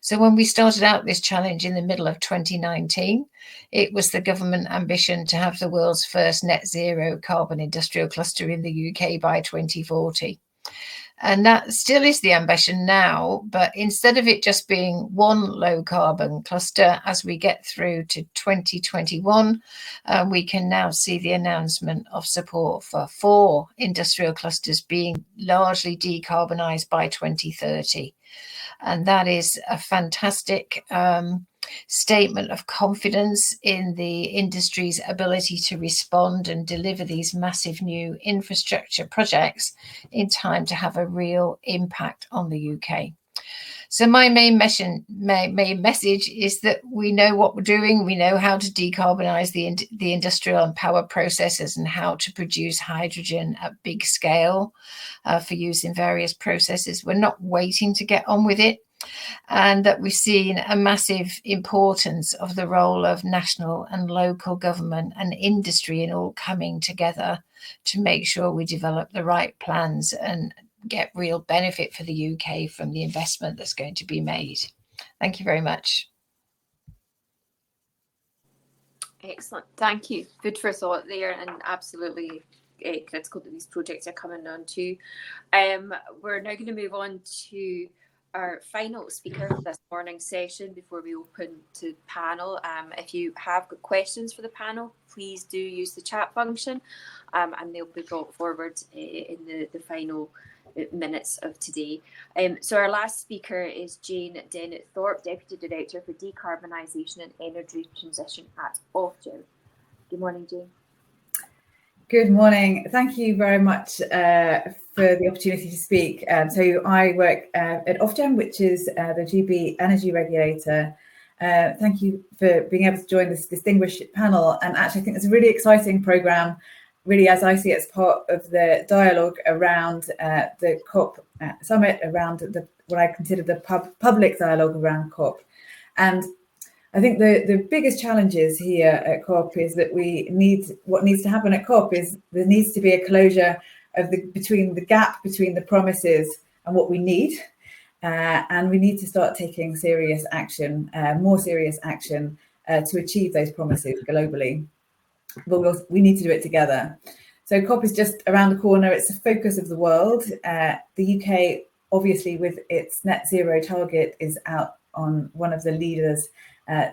Speaker 7: So when we started out this challenge in the middle of 2019, it was the government ambition to have the world's first net zero carbon industrial cluster in the UK by 2040. And that still is the ambition now, but instead of it just being one low carbon cluster, as we get through to 2021, we can now see the announcement of support for 4 industrial clusters being largely decarbonised by 2030. And that is a fantastic statement of confidence in the industry's ability to respond and deliver these massive new infrastructure projects in time to have a real impact on the UK. So my main message is that we know what we're doing. We know how to decarbonise the industrial and power processes and how to produce hydrogen at big scale for use in various processes. We're not waiting to get on with it. And that we've seen a massive importance of the role of national and local government and industry in all coming together to make sure we develop the right plans and get real benefit for the UK from the investment that's going to be made. Thank you very much.
Speaker 3: Excellent, thank you. Food for thought there, and absolutely critical that these projects are coming on too. We're now going to move on to our final speaker for this morning's session before we open to panel. If you have got questions for the panel, please do use the chat function, and they'll be brought forward in the final minutes of today. So our last speaker is Jane Dennett-Thorpe, Deputy Director for Decarbonisation and Energy Transition at Ofgem. Good morning, Jane.
Speaker 8: Good morning. Thank you very much for the opportunity to speak. So I work at Ofgem, which is the GB energy regulator. Thank you for being able to join this distinguished panel. And actually, I think it's a really exciting programme, really, as I see it, as part of the dialogue around the COP summit, around what I consider the public dialogue around COP. And I think the biggest challenges here at COP is that what needs to happen at COP is there needs to be a closure of the gap between the promises and what we need. And we need to start taking serious action, more serious action to achieve those promises globally. But we need to do it together. So COP is just around the corner. It's the focus of the world. The UK, obviously, with its net zero target, is out on one of the leaders,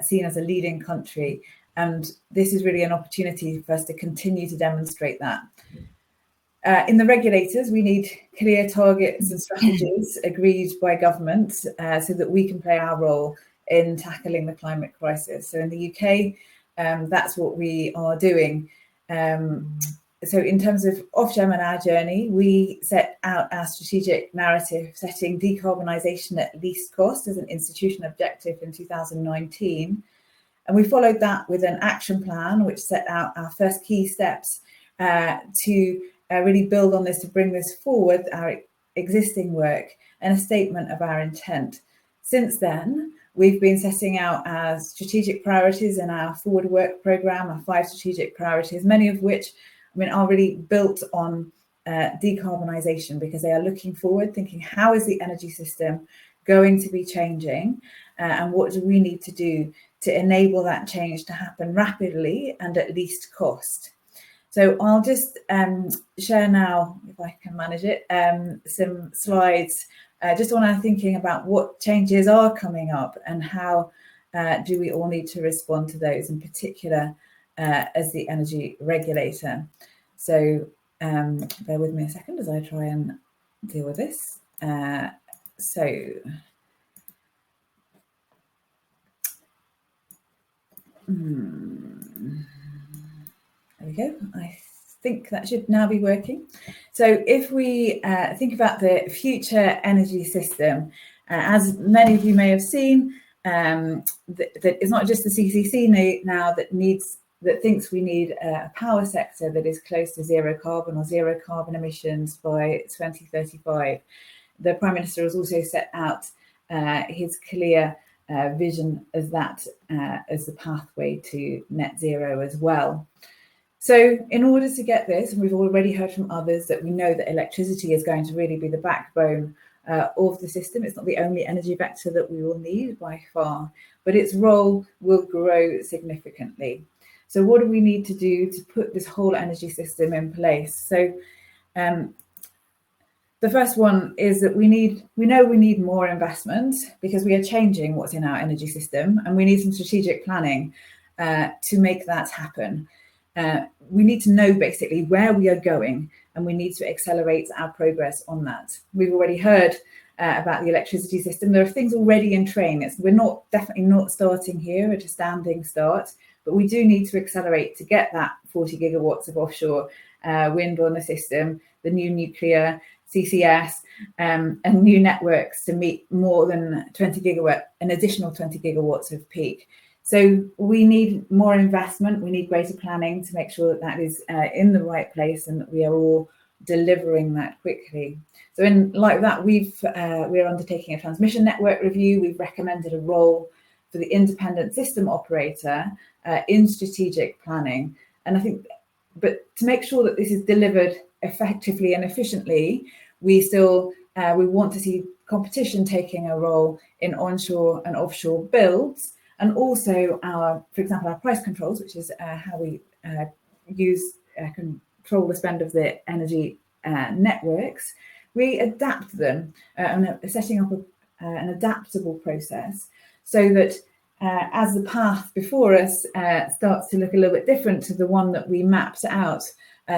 Speaker 8: seen as a leading country. And this is really an opportunity for us to continue to demonstrate that. In the regulators, we need clear targets and strategies agreed by government so that we can play our role in tackling the climate crisis. So in the UK, that's what we are doing. So in terms of Ofgem and our journey, we set out our strategic narrative, setting decarbonisation at least cost as an institutional objective in 2019. And we followed that with an action plan, which set out our first key steps to really build on this, to bring this forward, our existing work, and a statement of our intent. Since then, we've been setting out our strategic priorities in our forward work programme, our 5 strategic priorities, many of which are really built on decarbonisation, because they are looking forward, thinking how is the energy system going to be changing, and what do we need to do to enable that change to happen rapidly and at least cost. So I'll just share now, if I can manage it, some slides just on our thinking about what changes are coming up and how do we all need to respond to those, in particular as the energy regulator. So bear with me a second as I try and deal with this. There we go. I think that should now be working. So if we think about the future energy system, as many of you may have seen, that it's not just the CCC now that thinks we need a power sector that is close to zero carbon or zero carbon emissions by 2035. The Prime Minister has also set out his clear vision as that as the pathway to net zero as well. So in order to get this, and we've already heard from others that we know that electricity is going to really be the backbone of the system. It's not the only energy vector that we will need by far, but its role will grow significantly. So what do we need to do to put this whole energy system in place? So The first one is that we know we need more investment because we are changing what's in our energy system, and we need some strategic planning to make that happen. We need to know basically where we are going, and we need to accelerate our progress on that. We've already heard about the electricity system. There are things already in train. We're definitely not starting here at a standing start, but we do need to accelerate to get that 40 gigawatts of offshore wind on the system, the new nuclear, CCS, and new networks to meet more than an additional 20 gigawatts of peak. So we need more investment, we need greater planning to make sure that that is in the right place and that we are all delivering that quickly. So in light of that, we are undertaking a transmission network review. We've recommended a role for the independent system operator in strategic planning. And I think, but to make sure that this is delivered effectively and efficiently, we want to see competition taking a role in onshore and offshore builds, and also for example, our price controls, which is how we control the spend of the energy networks. We adapt them and setting up an adaptable process so that as the path before us starts to look a little bit different to the one that we mapped out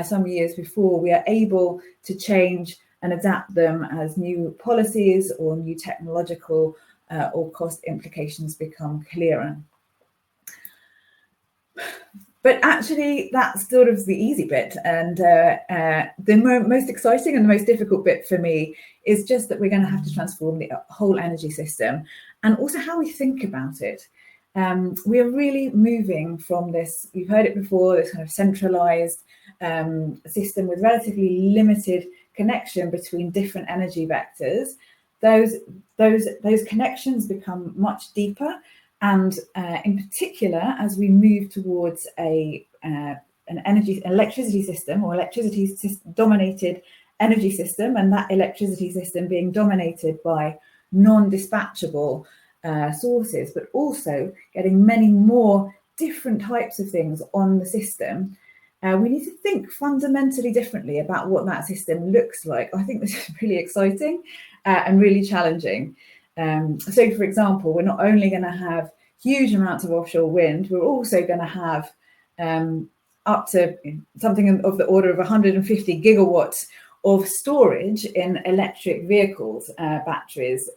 Speaker 8: some years before, we are able to change and adapt them as new policies or new technological or cost implications become clearer. But actually, that's sort of the easy bit. And the most exciting and the most difficult bit for me is just that we're going to have to transform the whole energy system and also how we think about it. We are really moving from this, you've heard it before, this kind of centralized system with relatively limited connection between different energy vectors. Those connections become much deeper. And in particular, as we move towards an electricity system or dominated energy system, and that electricity system being dominated by non-dispatchable sources, but also getting many more different types of things on the system, we need to think fundamentally differently about what that system looks like. I think this is really exciting and really challenging. So, for example, we're not only going to have huge amounts of offshore wind, we're also going to have up to something of the order of 150 gigawatts of storage in electric vehicles, batteries,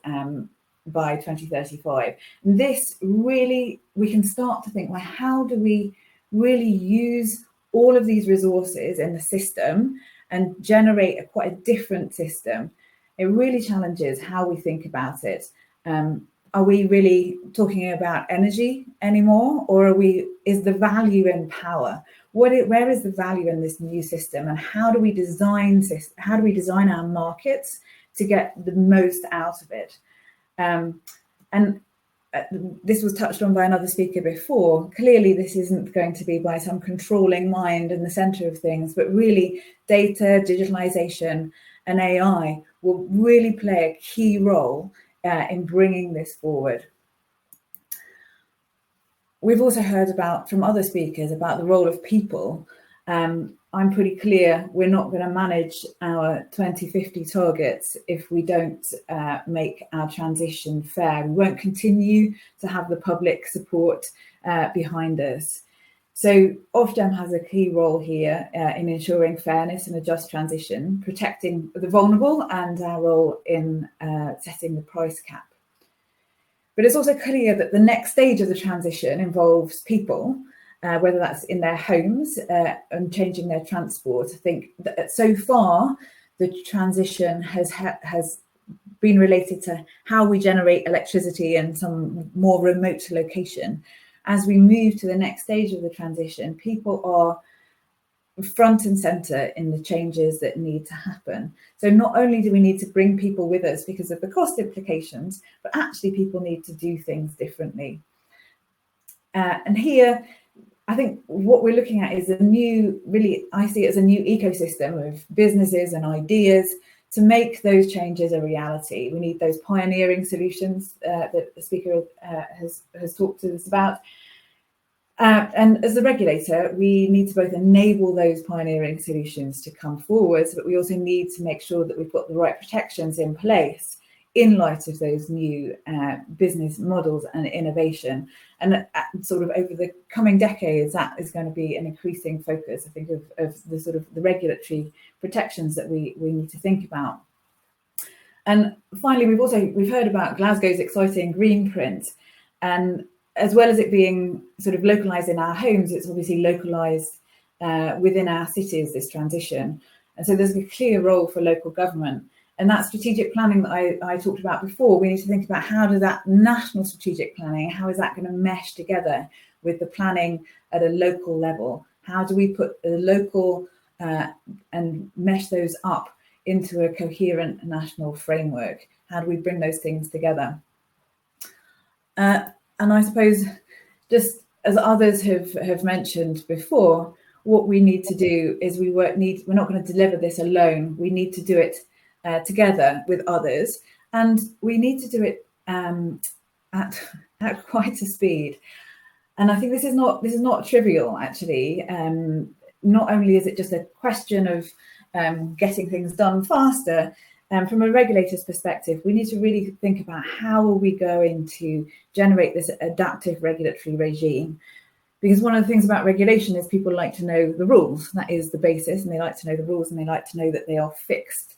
Speaker 8: by 2035. And this really, we can start to think, well, how do we really use all of these resources in the system and generate quite a different system? It really challenges how we think about it. Are we really talking about energy anymore, or is the value in power? Where is the value in this new system, and how do we design our markets to get the most out of it? This was touched on by another speaker before. Clearly, this isn't going to be by some controlling mind in the center of things, but really data, digitalization, and AI will really play a key role in bringing this forward. We've also heard from other speakers about the role of people. I'm pretty clear we're not going to manage our 2050 targets if we don't make our transition fair. We won't continue to have the public support behind us. So Ofgem has a key role here in ensuring fairness and a just transition, protecting the vulnerable, and our role in setting the price cap. But it's also clear that the next stage of the transition involves people, whether that's in their homes and changing their transport. I think that so far the transition has been related to how we generate electricity in some more remote location. As we move to the next stage of the transition, people are front and center in the changes that need to happen. So not only do we need to bring people with us because of the cost implications, but actually people need to do things differently. And here, I think what we're looking at is I see it as a new ecosystem of businesses and ideas to make those changes a reality. We need those pioneering solutions that the speaker has talked to us about. And as a regulator, we need to both enable those pioneering solutions to come forwards, but we also need to make sure that we've got the right protections in place in light of those new business models and innovation. And sort of over the coming decades, that is going to be an increasing focus, I think, of the sort of the regulatory protections that we need to think about. And finally, we've heard about Glasgow's exciting green print, and as well as it being sort of localised in our homes, it's obviously localised within our cities, this transition. And so there's a clear role for local government. And that strategic planning that I talked about before, we need to think about how does that national strategic planning, how is that going to mesh together with the planning at a local level? How do we put the local and mesh those up into a coherent national framework? How do we bring those things together? And I suppose, just as others have mentioned before, what we need to do is we're not going to deliver this alone. We need to do it together with others, and we need to do it at quite a speed. And I think this is not trivial, actually. Not only is it just a question of getting things done faster, from a regulator's perspective, we need to really think about how are we going to generate this adaptive regulatory regime. Because one of the things about regulation is people like to know the rules. That is the basis, and they like to know the rules, and they like to know that they are fixed.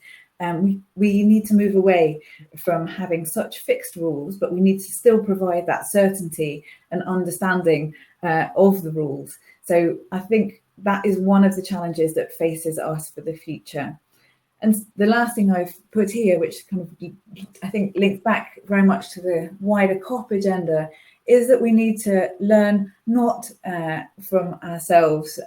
Speaker 8: We need to move away from having such fixed rules, but we need to still provide that certainty and understanding of the rules. So I think that is one of the challenges that faces us for the future. And the last thing I've put here, which kind of I think links back very much to the wider COP agenda, is that we need to learn not from ourselves,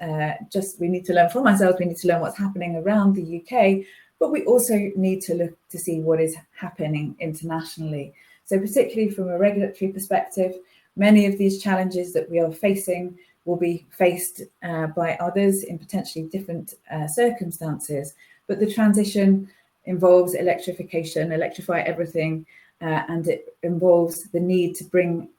Speaker 8: we need to learn from ourselves, we need to learn what's happening around the UK, but we also need to look to see what is happening internationally. So particularly from a regulatory perspective, many of these challenges that we are facing will be faced by others in potentially different circumstances. But the transition involves electrification, electrify everything, and it involves the need to bring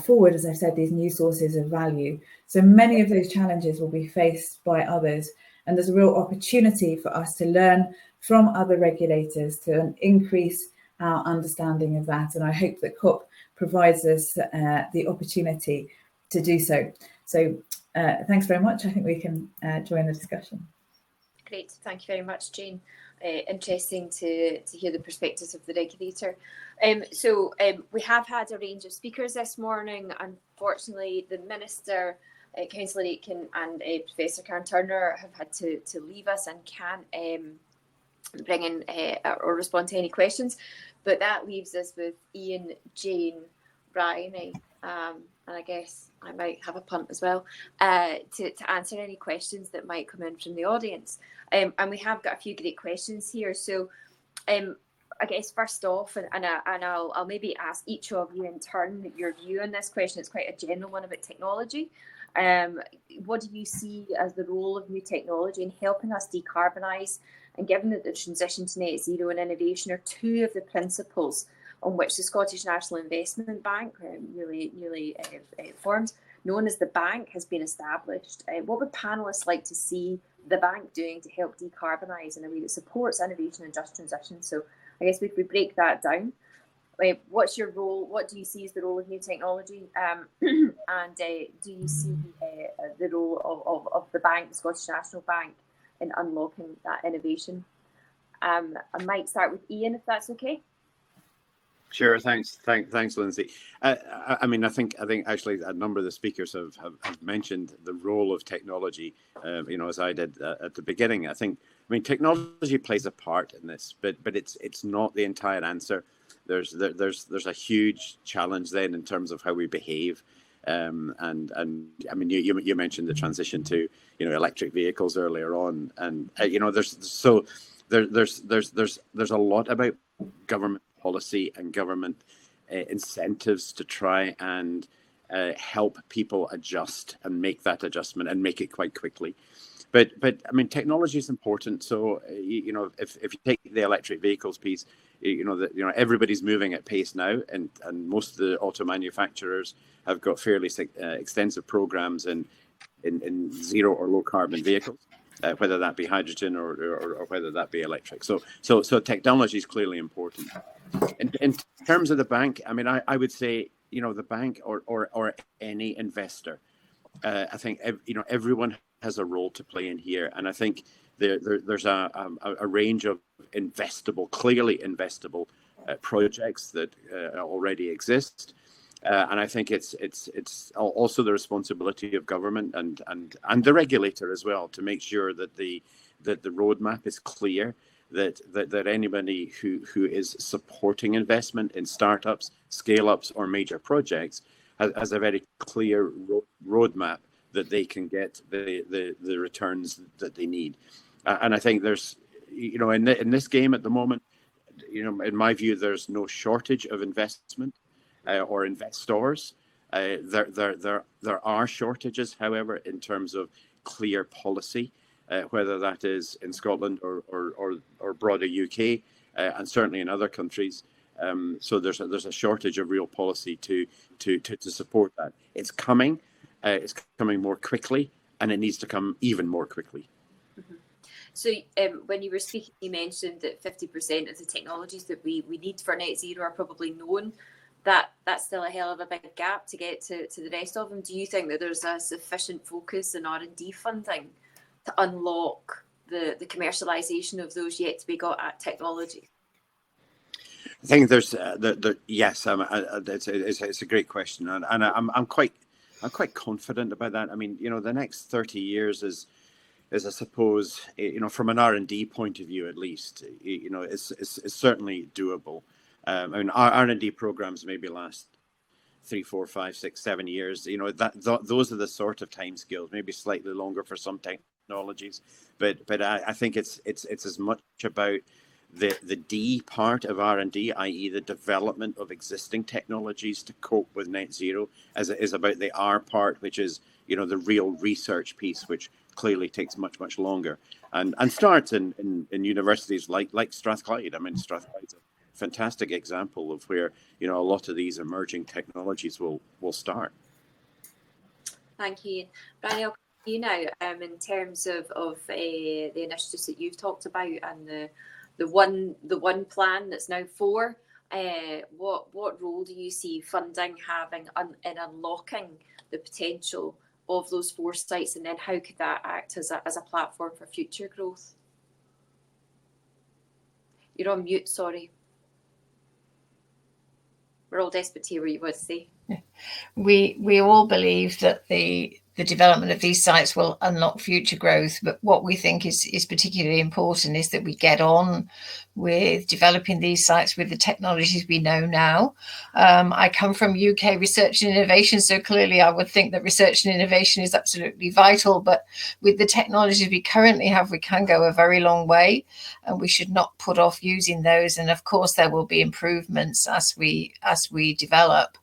Speaker 8: forward, as I've said, these new sources of value. So many of those challenges will be faced by others, and there's a real opportunity for us to learn from other regulators to increase our understanding of that. And I hope that COP provides us the opportunity to do so. So thanks very much. I think we can join the discussion.
Speaker 3: Great, thank you very much, Jane. Interesting to hear the perspectives of the regulator. So we have had a range of speakers this morning. Unfortunately, the Minister, Councillor Aitken and Professor Karen Turner have had to leave us and can't bring in or respond to any questions. But that leaves us with Ian, Jane, Bryony, and I guess I might have a punt as well, to answer any questions that might come in from the audience. And we have got a few great questions here. So I guess first off, and I'll maybe ask each of you in turn your view on this question. It's quite a general one about technology. What do you see as the role of new technology in helping us decarbonise? And given that the transition to net zero and innovation are two of the principles on which the Scottish National Investment Bank, newly formed, known as the Bank, has been established, what would panellists like to see the Bank doing to help decarbonise in a way that supports innovation and just transition? So I guess if we break that down, what's your role? What do you see as the role of new technology? And do you see the role of the Bank, the Scottish National Bank, in unlocking that innovation? I might start with Ian, if that's okay.
Speaker 4: Sure, thanks, Lindsay. I mean, I think actually a number of the speakers have mentioned the role of technology. As I did at the beginning. I mean, technology plays a part in this, but it's not the entire answer. There's a huge challenge then in terms of how we behave. And I mean, you mentioned the transition to electric vehicles earlier on, and there's a lot about government policy and government incentives to try and help people adjust and make that adjustment and make it quite quickly. But I mean, technology is important. So if you take the electric vehicles piece, everybody's moving at pace now, and most of the auto manufacturers have got fairly extensive programs in zero or low carbon vehicles, whether that be hydrogen or whether that be electric. So technology is clearly important. In terms of the bank, I mean, I would say, the bank or any investor, I think everyone has a role to play in here, and I think there's a range of clearly investable projects that already exist, and I think it's also the responsibility of government and the regulator as well to make sure that the roadmap is clear, that anybody who is supporting investment in startups, scale-ups, or major projects has a very clear roadmap that they can get the returns that they need. And I think there's, in this game at the moment, in my view, there's no shortage of investment or investors. There are shortages, however, in terms of clear policy, whether that is in Scotland or broader UK, and certainly in other countries. So there's a shortage of real policy to support that. It's coming. It's coming more quickly, and it needs to come even more quickly.
Speaker 3: Mm-hmm. So when you were speaking, you mentioned that 50% of the technologies that we need for net zero are probably known. That's still a hell of a big gap to get to the rest of them. Do you think that there's a sufficient focus in R&D funding to unlock the commercialisation of those yet to be got at technologies?
Speaker 4: I think there's yes, it's a great question, and I'm quite confident about that. I mean, the next 30 years is I suppose, from an R&D point of view at least, it's certainly doable. I mean, our R&D programs maybe last 3, 4, 5, 6, 7 years. Those are the sort of timescales, maybe slightly longer for some technologies, but I think it's as much about the D part of R&D, i.e. the development of existing technologies to cope with net zero, as it is about the R part, which is the real research piece, which clearly takes much longer and starts in universities like Strathclyde. I mean, Strathclyde's a fantastic example of where a lot of these emerging technologies will start.
Speaker 3: Thank you, Brian. I'll come to you now. In terms of the initiatives that you've talked about and the one plan that's now 4, what role do you see funding having in unlocking the potential of those 4 sites, and then how could that act as a platform for future growth? You're on mute, sorry. We're all desperate to hear what you would say.
Speaker 7: We all believe that the development of these sites will unlock future growth, but what we think is particularly important is that we get on with developing these sites with the technologies we know now. I come from UK research and innovation, so clearly I would think that research and innovation is absolutely vital, but with the technologies we currently have, we can go a very long way, and we should not put off using those. And of course there will be improvements as we develop.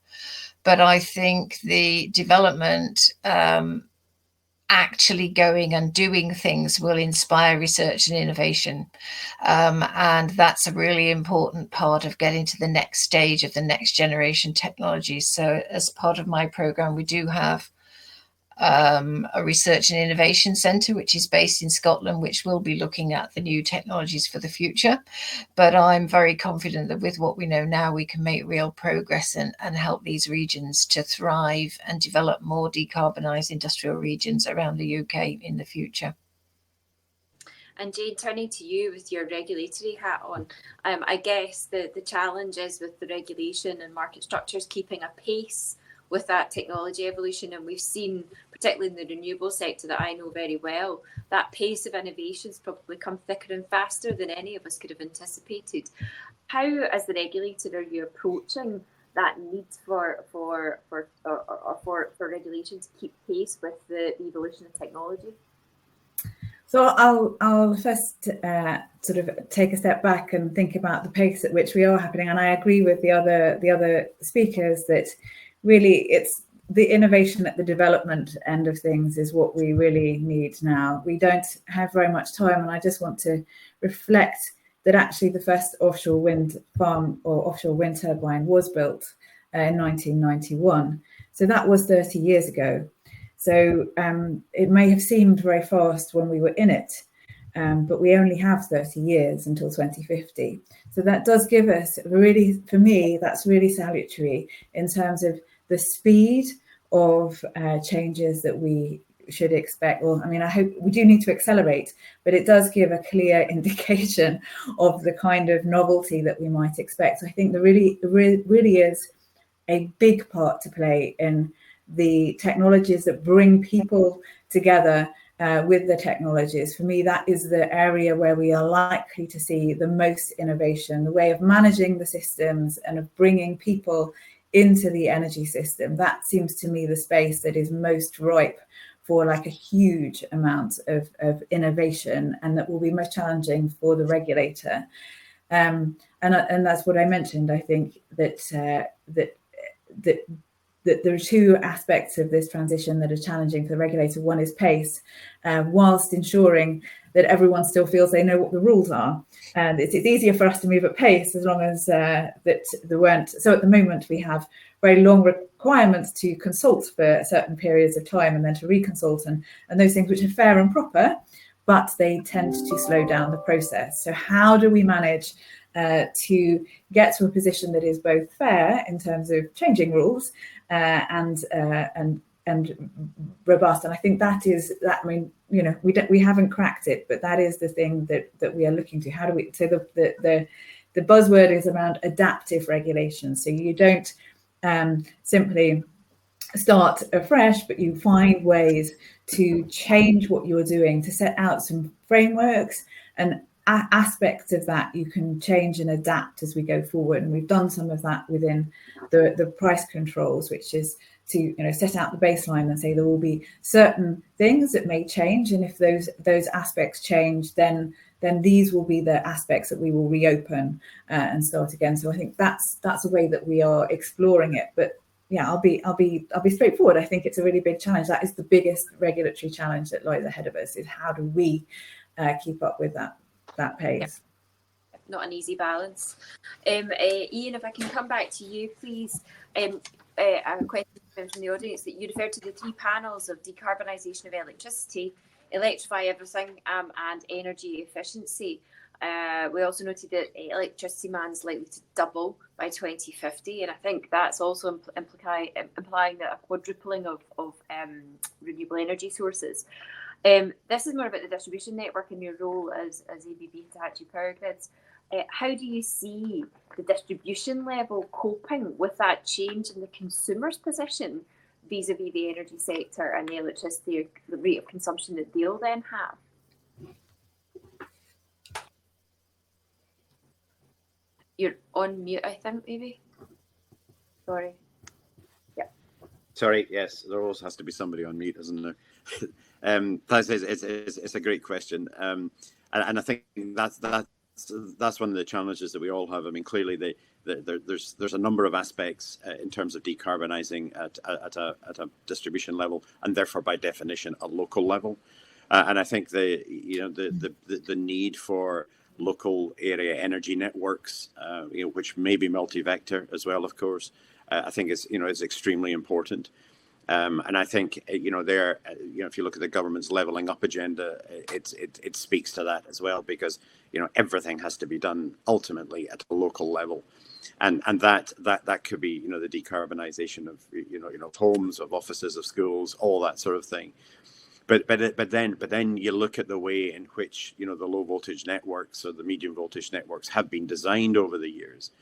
Speaker 7: But I think the development, actually going and doing things, will inspire research and innovation. And that's a really important part of getting to the next stage of the next generation technologies. So as part of my program, we do have a research and innovation centre, which is based in Scotland, which will be looking at the new technologies for the future. But I'm very confident that with what we know now, we can make real progress and help these regions to thrive and develop more decarbonised industrial regions around the UK in the future.
Speaker 3: And Jane, turning to you with your regulatory hat on, I guess the challenge is with the regulation and market structures keeping a pace with that technology evolution. And we've seen, particularly in the renewable sector that I know very well, that pace of innovation's probably come thicker and faster than any of us could have anticipated. How, as the regulator, are you approaching that need for regulation to keep pace with the evolution of technology?
Speaker 8: So I'll first sort of take a step back and think about the pace at which we are happening. And I agree with the other speakers that really it's the innovation at the development end of things is what we really need now. We don't have very much time, and I just want to reflect that actually the first offshore wind farm or offshore wind turbine was built in 1991. So that was 30 years ago. So it may have seemed very fast when we were in it, but we only have 30 years until 2050. So that does give us really, for me, that's really salutary in terms of the speed of changes that we should expect. Well, I mean, I hope we do need to accelerate, but it does give a clear indication of the kind of novelty that we might expect. So I think there really is a big part to play in the technologies that bring people together with the technologies. For me, that is the area where we are likely to see the most innovation, the way of managing the systems and of bringing people into the energy system. That seems to me the space that is most ripe for like a huge amount of innovation, and that will be most challenging for the regulator. And that's what I mentioned. I think that there are two aspects of this transition that are challenging for the regulator. One is pace, whilst ensuring that everyone still feels they know what the rules are. And it's easier for us to move at pace as long as that there weren't. So at the moment, we have very long requirements to consult for certain periods of time and then to reconsult and those things which are fair and proper, but they tend to slow down the process. So how do we manage to get to a position that is both fair in terms of changing rules and robust? And I think that is that. I mean, you know, we haven't cracked it, but that is the thing that we are looking to. How do we? So the buzzword is around adaptive regulation. So you don't simply start afresh, but you find ways to change what you're doing, to set out some frameworks and aspects of that you can change and adapt as we go forward. And we've done some of that within the price controls, which is to set out the baseline and say there will be certain things that may change, and if those aspects change, then these will be the aspects that we will reopen and start again. So I think that's a way that we are exploring it. But yeah, I'll be straightforward. I think it's a really big challenge. That is the biggest regulatory challenge that lies ahead of us, is how do we keep up with that pace.
Speaker 3: Not an easy balance. Ian, if I can come back to you, please. A question from the audience that you referred to the three panels of decarbonisation of electricity, electrify everything, and energy efficiency. We also noted that electricity demand is likely to double by 2050, and I think that's also implying that a quadrupling of renewable energy sources. This is more about the distribution network and your role as ABB Hitachi Power Grids. How do you see the distribution level coping with that change in the consumer's position vis-a-vis the energy sector and the electricity, the rate of consumption that they'll then have? You're on mute, I think, maybe. Sorry. Yeah.
Speaker 4: Sorry. Yes, there always has to be somebody on mute, isn't there? It's a great question, and I think that's one of the challenges that we all have. I mean, clearly, there's a number of aspects in terms of decarbonising at a distribution level, and therefore, by definition, a local level. And I think the need for local area energy networks, which may be multi-vector as well, of course, I think is extremely important. And I think if you look at the government's levelling up agenda, it speaks to that as well, because everything has to be done ultimately at a local level, and that could be the decarbonisation of homes, of offices, of schools, all that sort of thing. But then you look at the way in which the low voltage networks or the medium voltage networks have been designed over the years,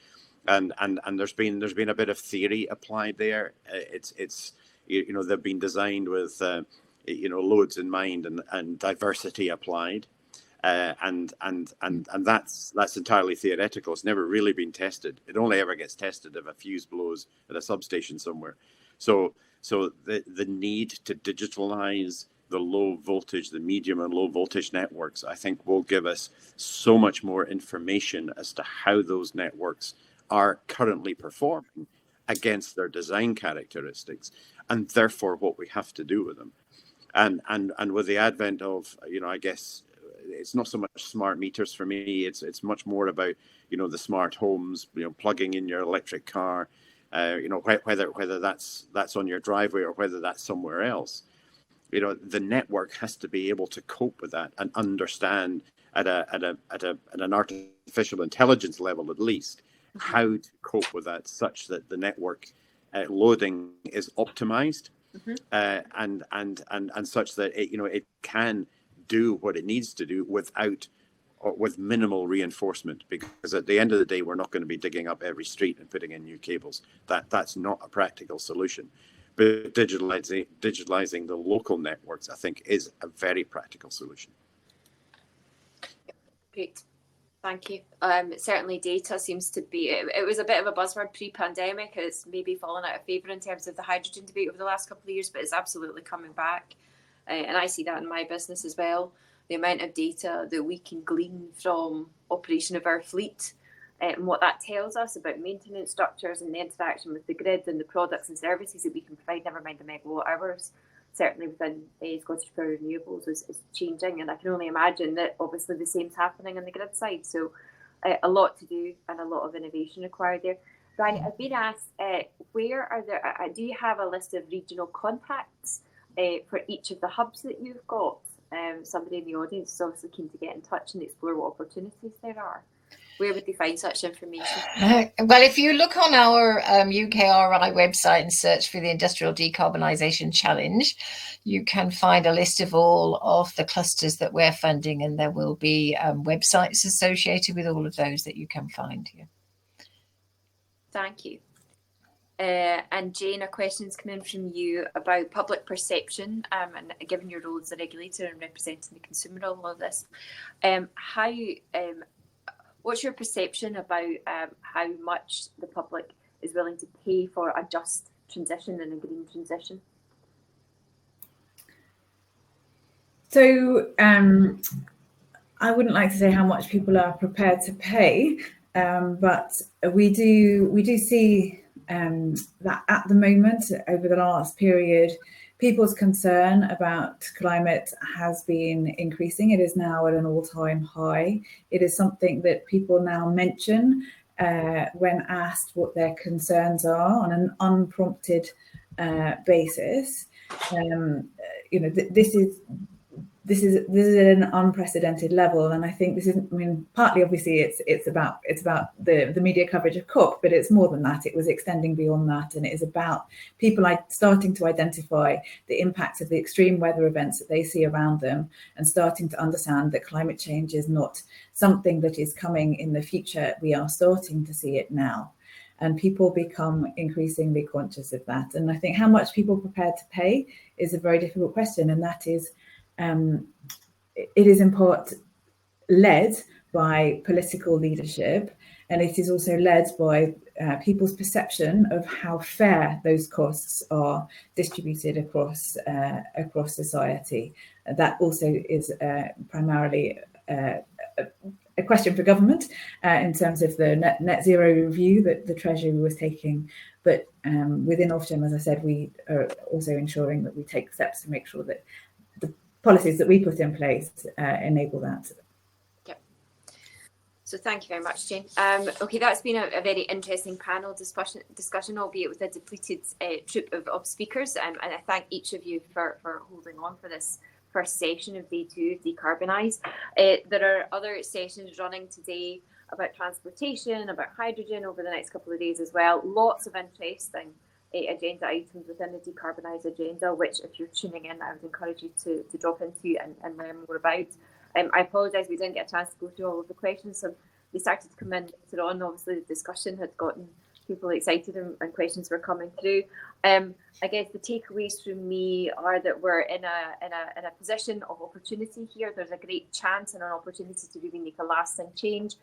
Speaker 4: and there's been a bit of theory applied there. They've been designed with loads in mind and diversity applied, and that's entirely theoretical. It's never really been tested. It only ever gets tested if a fuse blows at a substation somewhere. So the need to digitalize the low voltage, the medium and low voltage networks, I think will give us so much more information as to how those networks are currently performing against their design characteristics, and therefore what we have to do with them. And with the advent of, I guess, it's not so much smart meters for me. It's much more about, you know, the smart homes, you know, plugging in your electric car, you know, whether that's on your driveway or whether that's somewhere else. You know, the network has to be able to cope with that and understand at an artificial intelligence level, at least, how to cope with that, such that the network loading is optimized, and such that it, you know, it can do what it needs to do with minimal reinforcement, because at the end of the day, we're not going to be digging up every street and putting in new cables. That's not a practical solution. But digitalizing the local networks, I think, is a very practical solution.
Speaker 3: Great. Thank you. Certainly data seems to be, it was a bit of a buzzword pre-pandemic. It's maybe fallen out of favour in terms of the hydrogen debate over the last couple of years, but it's absolutely coming back. And I see that in my business as well. The amount of data that we can glean from operation of our fleet, and what that tells us about maintenance structures and the interaction with the grid and the products and services that we can provide, never mind the megawatt hours, certainly within Scottish Power Renewables is changing. And I can only imagine that obviously the same's happening on the grid side. So a lot to do and a lot of innovation required there. Brian, I've been asked, where are there, do you have a list of regional contacts for each of the hubs that you've got? Somebody in the audience is obviously keen to get in touch and explore what opportunities there are. Where would they find such information?
Speaker 7: Well, if you look on our UKRI website and search for the Industrial Decarbonisation Challenge, you can find a list of all of the clusters that we're funding, and there will be websites associated with all of those that you can find here.
Speaker 3: Thank you. And Jane, a question's come in from you about public perception, and given your role as a regulator and representing the consumer, all of this, what's your perception about how much the public is willing to pay for a just transition and a green transition?
Speaker 8: So I wouldn't like to say how much people are prepared to pay, but we do see that at the moment, over the last period, people's concern about climate has been increasing. It is now at an all-time high. It is something that people now mention when asked what their concerns are on an unprompted basis. You know, this is at an unprecedented level, and I think this is, I mean, partly obviously it's about the media coverage of COP, but it's more than that. It was extending beyond that, and it is about people starting to identify the impacts of the extreme weather events that they see around them, and starting to understand that climate change is not something that is coming in the future. We are starting to see it now, and people become increasingly conscious of that. And I think how much people are prepared to pay is a very difficult question, and that is, it is in part led by political leadership, and it is also led by people's perception of how fair those costs are distributed across society. That also is primarily a question for government in terms of the net zero review that the Treasury was taking. But within Ofgem, as I said, we are also ensuring that we take steps to make sure that the policies that we put in place enable that.
Speaker 3: Yep. So thank you very much, Jane. Okay, that's been a very interesting panel discussion, albeit with a depleted troop of speakers. And I thank each of you for holding on for this first session of day 2 of Dcarbonise. There are other sessions running today about transportation, about hydrogen over the next couple of days as well. Lots of interesting agenda items within the Dcarbonise agenda, which if you're tuning in, I would encourage you to drop into and learn more about. I apologise we didn't get a chance to go through all of the questions, so they started to come in later on. Obviously the discussion had gotten people excited and questions were coming through. I guess the takeaways from me are that we're in a position of opportunity here. There's a great chance and an opportunity to really make a lasting change,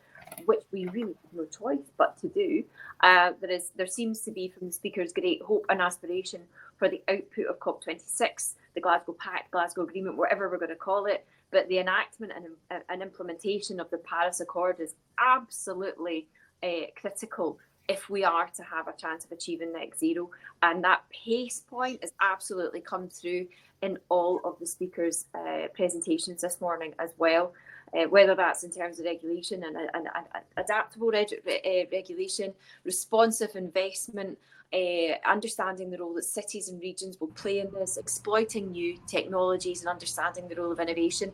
Speaker 3: which we really have no choice but to do. There seems to be from the speakers great hope and aspiration for the output of COP26, the Glasgow Pact, Glasgow Agreement, whatever we're going to call it. But the enactment and implementation of the Paris Accord is absolutely critical if we are to have a chance of achieving net zero. And that pace point has absolutely come through in all of the speakers' presentations this morning as well, whether that's in terms of regulation and adaptable regulation, responsive investment, understanding the role that cities and regions will play in this, exploiting new technologies and understanding the role of innovation.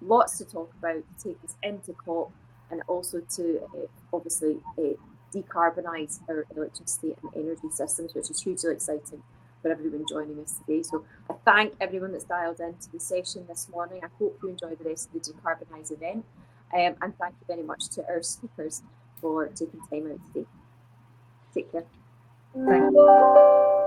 Speaker 3: Lots to talk about to take us into COP, and also to obviously decarbonise our electricity and energy systems, which is hugely exciting for everyone joining us today. So I thank everyone that's dialed into the session this morning. I hope you enjoy the rest of the Dcarbonise event, and thank you very much to our speakers for taking time out today. Take care.
Speaker 8: Thank you.